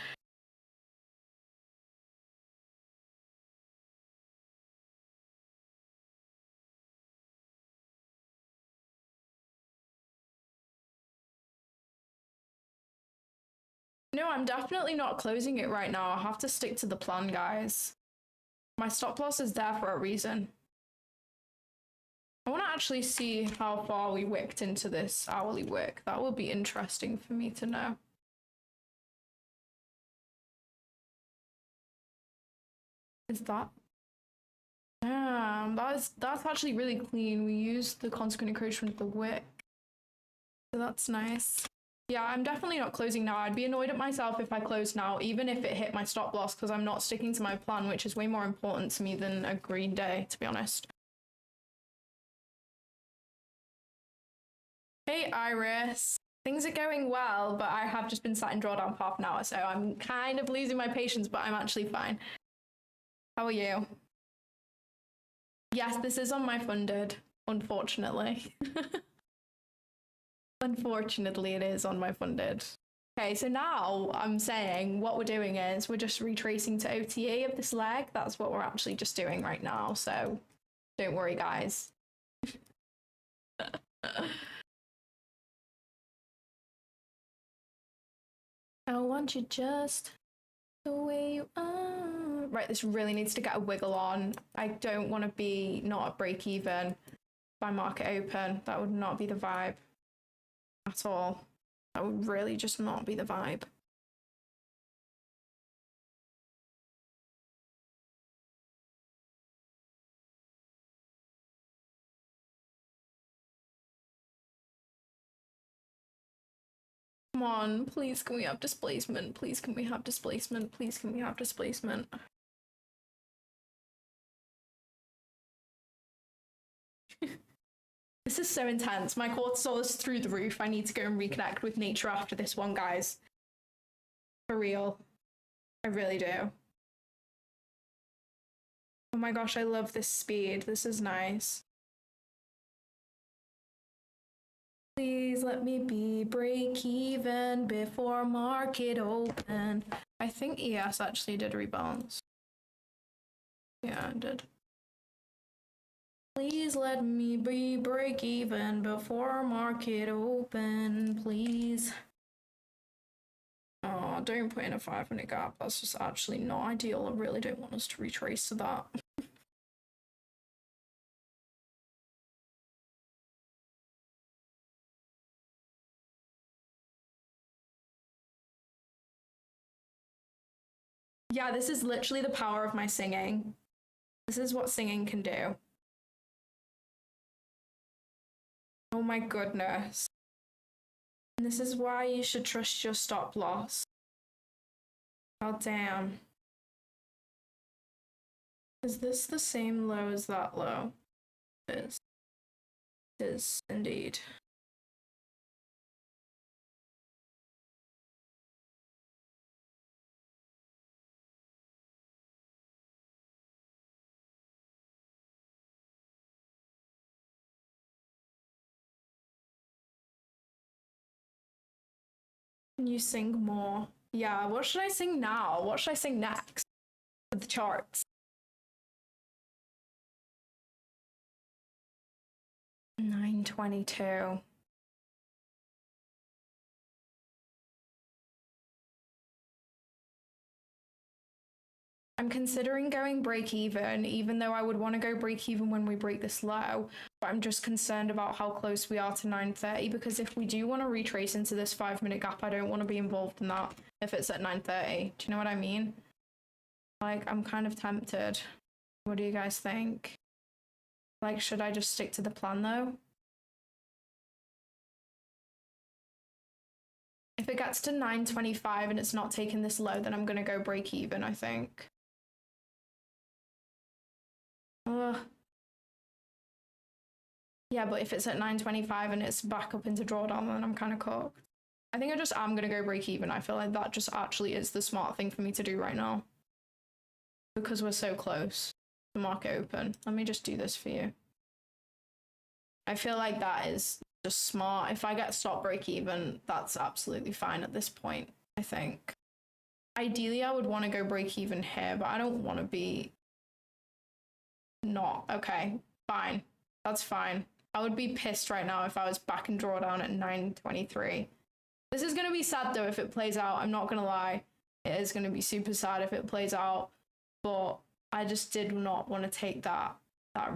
No, I'm definitely not closing it right now. I have to stick to the plan, guys. My stop loss is there for a reason. I want to actually see how far we wicked into this hourly wick. That would be interesting for me to know. Is that? Damn, that's actually really clean. We used the consequent encroachment of the wick. So that's nice. Yeah, I'm definitely not closing now. I'd be annoyed at myself if I closed now, even if it hit my stop loss, because I'm not sticking to my plan, which is way more important to me than a green day, to be honest. Hey, Iris. Things are going well, but I have just been sat in drawdown for half an hour, so I'm kind of losing my patience, but I'm actually fine. How are you? Yes, this is on my funded, unfortunately. Unfortunately, it is on my funded. Okay, so now I'm saying what we're doing is we're just retracing to OTA of this leg. That's what we're actually just doing right now. So don't worry, guys. I want you just the way you are. Right, this really needs to get a wiggle on. I don't want to be not at break even by market open. That would not be the vibe. at all. That would really just not be the vibe. Come on, please can we have displacement? Please can we have displacement? Please can we have displacement? This is so intense. My cortisol is through the roof. I need to go and reconnect with nature after this one, guys. For real. I really do. Oh my gosh, I love this speed. This is nice. Please let me be break even before market open. I think ES actually did rebalance. Yeah, it did. Please let me be break even before market open, please. Oh, don't put in a 5-minute gap. That's just actually not ideal. I really don't want us to retrace to that. Yeah, this is literally the power of my singing. This is what singing can do. Oh my goodness. And this is why you should trust your stop loss. God damn. Is this the same low as that low? It is. It is indeed. Can you sing more? Yeah, what should I sing now? What should I sing next? For the charts. 922. I'm considering going break even though I would want to go break even when we break this low. But I'm just concerned about how close we are to 930, because if we do want to retrace into this 5-minute gap, I don't want to be involved in that if it's at 930. Do you know what I mean? Like, I'm kind of tempted. What do you guys think? Like, should I just stick to the plan though? If it gets to 925 and it's not taking this low, then I'm going to go break even, I think. Yeah, but if it's at 925 and it's back up into drawdown, then I'm kind of cooked. I think I am going to go break even. I feel like that just actually is the smart thing for me to do right now. Because we're so close to market open. Let me just do this for you. I feel like that is just smart. If I get stop break even, that's absolutely fine at this point, I think. Ideally, I would want to go break even here, but I don't want to be not. Okay, fine. That's fine. I would be pissed right now if I was back in drawdown at 923. This is going to be sad though if it plays out. I'm not going to lie. It is going to be super sad if it plays out. But I just did not want to take that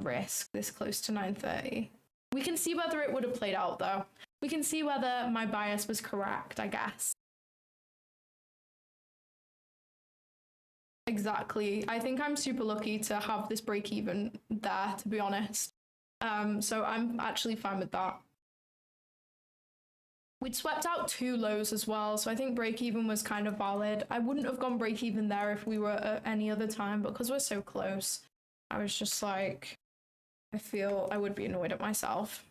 risk this close to 930. We can see whether it would have played out though. We can see whether my bias was correct, I guess. Exactly. I think I'm super lucky to have this break even there, to be honest. So I'm actually fine with that. We'd swept out 2 lows as well, so I think break even was kind of valid. I wouldn't have gone break even there if we were at any other time, but because we're so close, I was just like, I feel I would be annoyed at myself.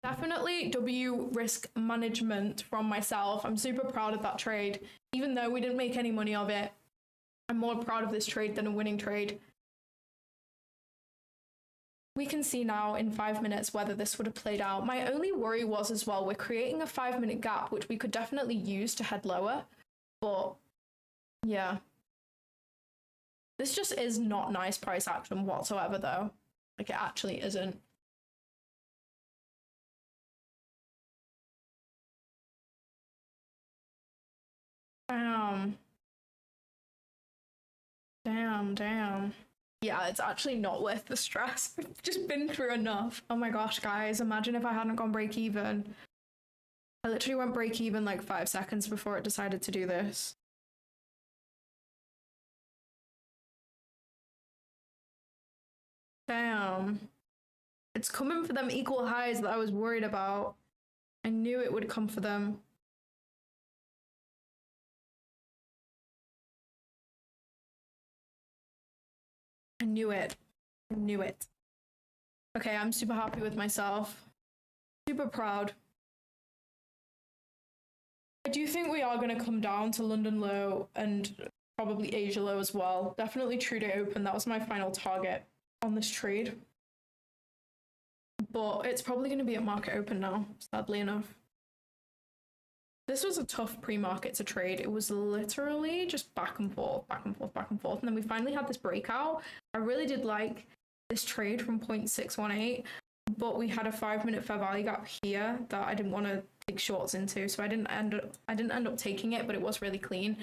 Definitely W risk management from myself. I'm super proud of that trade. Even though we didn't make any money of it, I'm more proud of this trade than a winning trade. We can see now in 5 minutes whether this would have played out. My only worry was as well, we're creating a 5-minute gap, which we could definitely use to head lower. But yeah. This just is not nice price action whatsoever though. Like it actually isn't. Damn. Damn. yeah, it's actually not worth the stress. I've just been through enough. Oh my gosh, guys, imagine if I hadn't gone break even. I literally went break even like 5 seconds before it decided to do this. Damn. It's coming for them equal highs that I was worried about. I knew it would come for them. I knew it. I knew it. Okay, I'm super happy with myself. Super proud. I do think we are going to come down to London low and probably Asia low as well. Definitely true to open. That was my final target on this trade. But it's probably going to be at market open now, sadly enough. This was a tough pre-market to trade. It was literally just back and forth, back and forth, back and forth. And then we finally had this breakout. I really did like this trade from 0.618, but we had a 5-minute fair value gap here that I didn't want to take shorts into. So I didn't end up taking it, but it was really clean.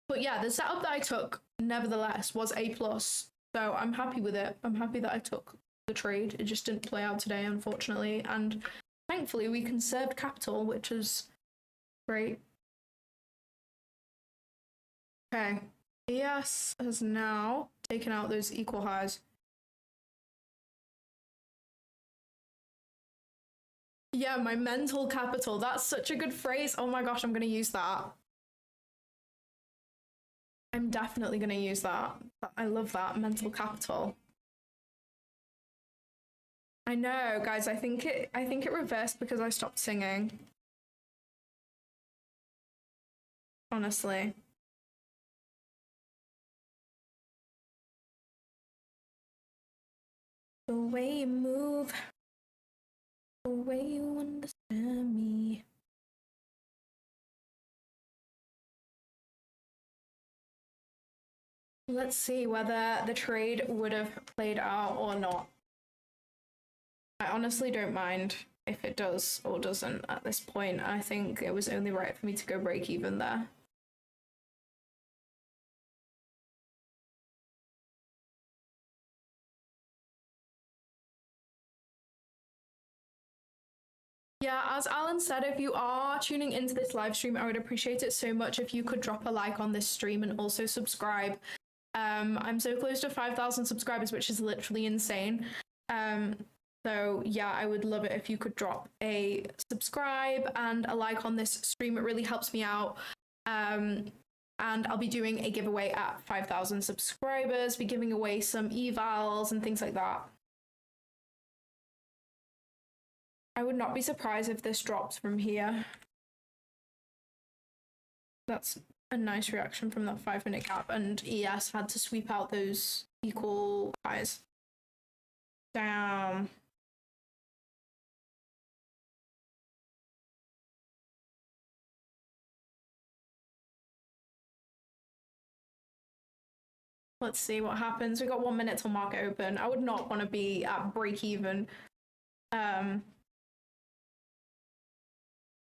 But yeah, the setup that I took, nevertheless, was A+. So I'm happy with it. I'm happy that I took the trade. It just didn't play out today, unfortunately. And thankfully, we conserved capital, which is great. Okay. ES has now taken out those equal highs. Yeah, my mental capital. That's such a good phrase. Oh my gosh, I'm going to use that. I'm definitely going to use that. I love that, mental capital. I know, guys, I think it reversed because I stopped singing. Honestly. The way you move, the way you understand me. Let's see whether the trade would have played out or not. I honestly don't mind if it does or doesn't at this point. I think it was only right for me to go break even there. Yeah, as Alan said, if you are tuning into this live stream, I would appreciate it so much if you could drop a like on this stream and also subscribe. I'm so close to 5,000 subscribers, which is literally insane. So yeah, I would love it if you could drop a subscribe and a like on this stream. It really helps me out. And I'll be doing a giveaway at 5,000 subscribers, be giving away some evals and things like that. I would not be surprised if this drops from here. That's a nice reaction from that 5-minute gap, and ES had to sweep out those equal highs. Damn. Let's see what happens. We got 1 minute till market open. I would not want to be at break even.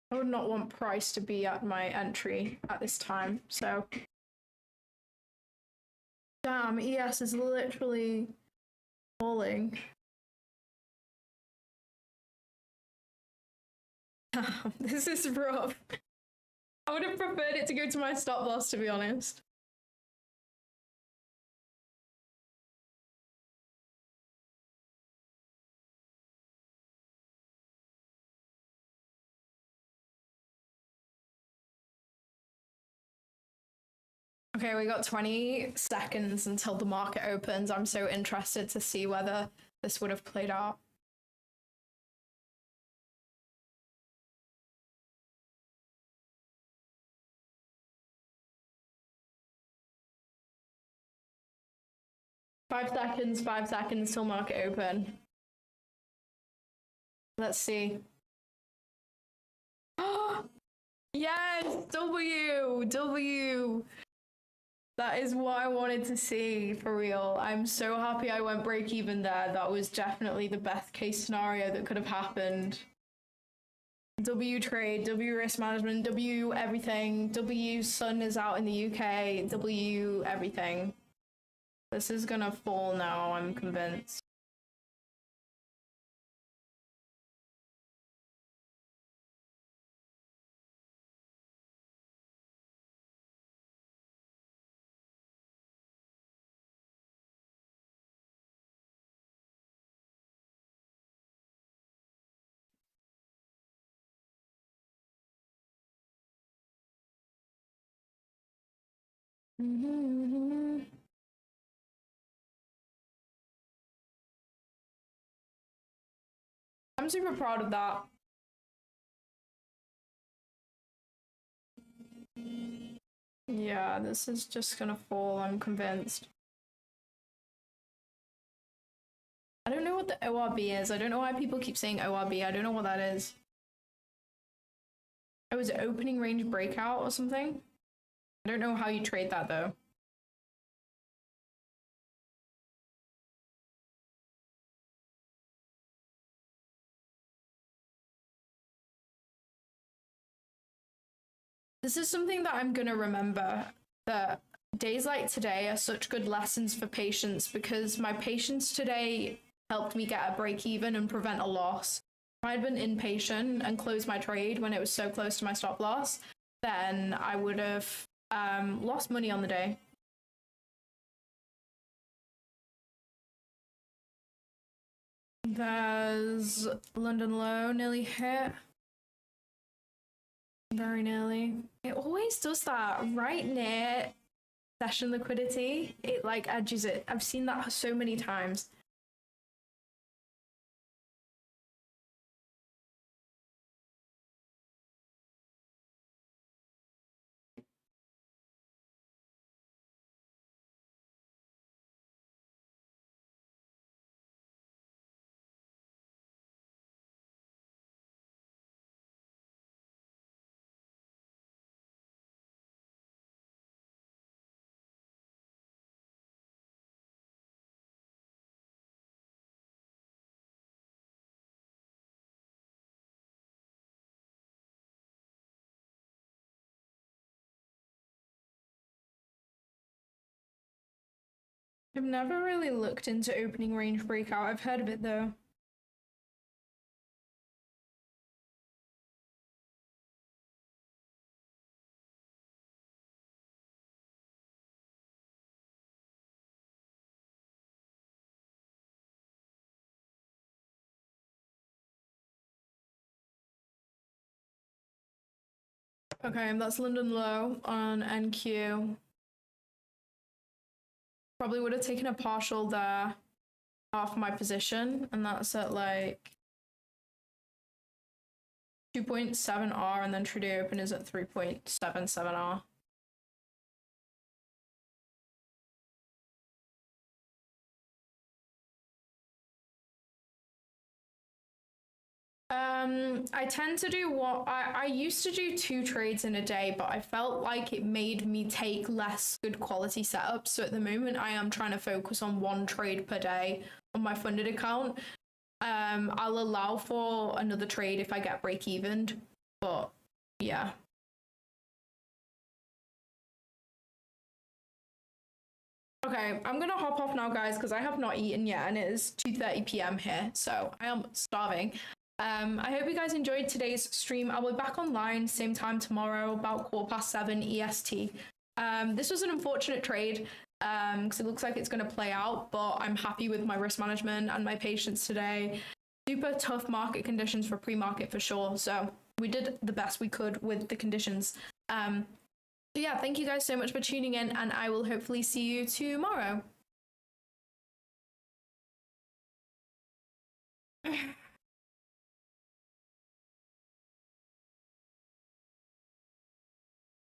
I would not want price to be at my entry at this time, so. Damn, ES is literally falling. This is rough. I would have preferred it to go to my stop loss, to be honest. Okay, we got 20 seconds until the market opens. I'm so interested to see whether this would have played out. Five seconds till market open. Let's see. Yes, W. That is what I wanted to see, for real. I'm so happy I went break even there. That was definitely the best case scenario that could have happened. W trade, W risk management, W everything, W sun is out in the UK, W everything. This is gonna fall now, I'm convinced. I'm super proud of that. Yeah, this is just gonna fall, I'm convinced. I don't know what the ORB is. I don't know why people keep saying ORB. I don't know what that is. Oh, is it opening range breakout or something? I don't know how you trade that though. This is something that I'm gonna remember, that days like today are such good lessons for patience, because my patience today helped me get a break even and prevent a loss. If I'd been impatient and closed my trade when it was so close to my stop loss, then I would have lost money on the day. There's London low nearly hit. Very nearly. It always does that right near session liquidity. It like edges it. I've seen that so many times. I've never really looked into opening range breakout. I've heard of it though. Okay, that's London low on NQ. Probably would have taken a partial there, half my position, and that's at like 2.7R, and then Trudeau open is at 3.77R. I tend to do what I used to do 2 trades in a day, but I felt like it made me take less good quality setups. So at the moment I am trying to focus on 1 trade per day on my funded account. I'll allow for another trade if I get break evened, but yeah. Okay, I'm gonna hop off now, guys, because I have not eaten yet and it is 2:30 p.m. here, so I am starving. I hope you guys enjoyed today's stream. I'll be back online same time tomorrow, about 7:15 EST. This was an unfortunate trade because it looks like it's going to play out, but I'm happy with my risk management and my patience today. Super tough market conditions for pre-market for sure, so we did the best we could with the conditions. So yeah, thank you guys so much for tuning in, and I will hopefully see you tomorrow.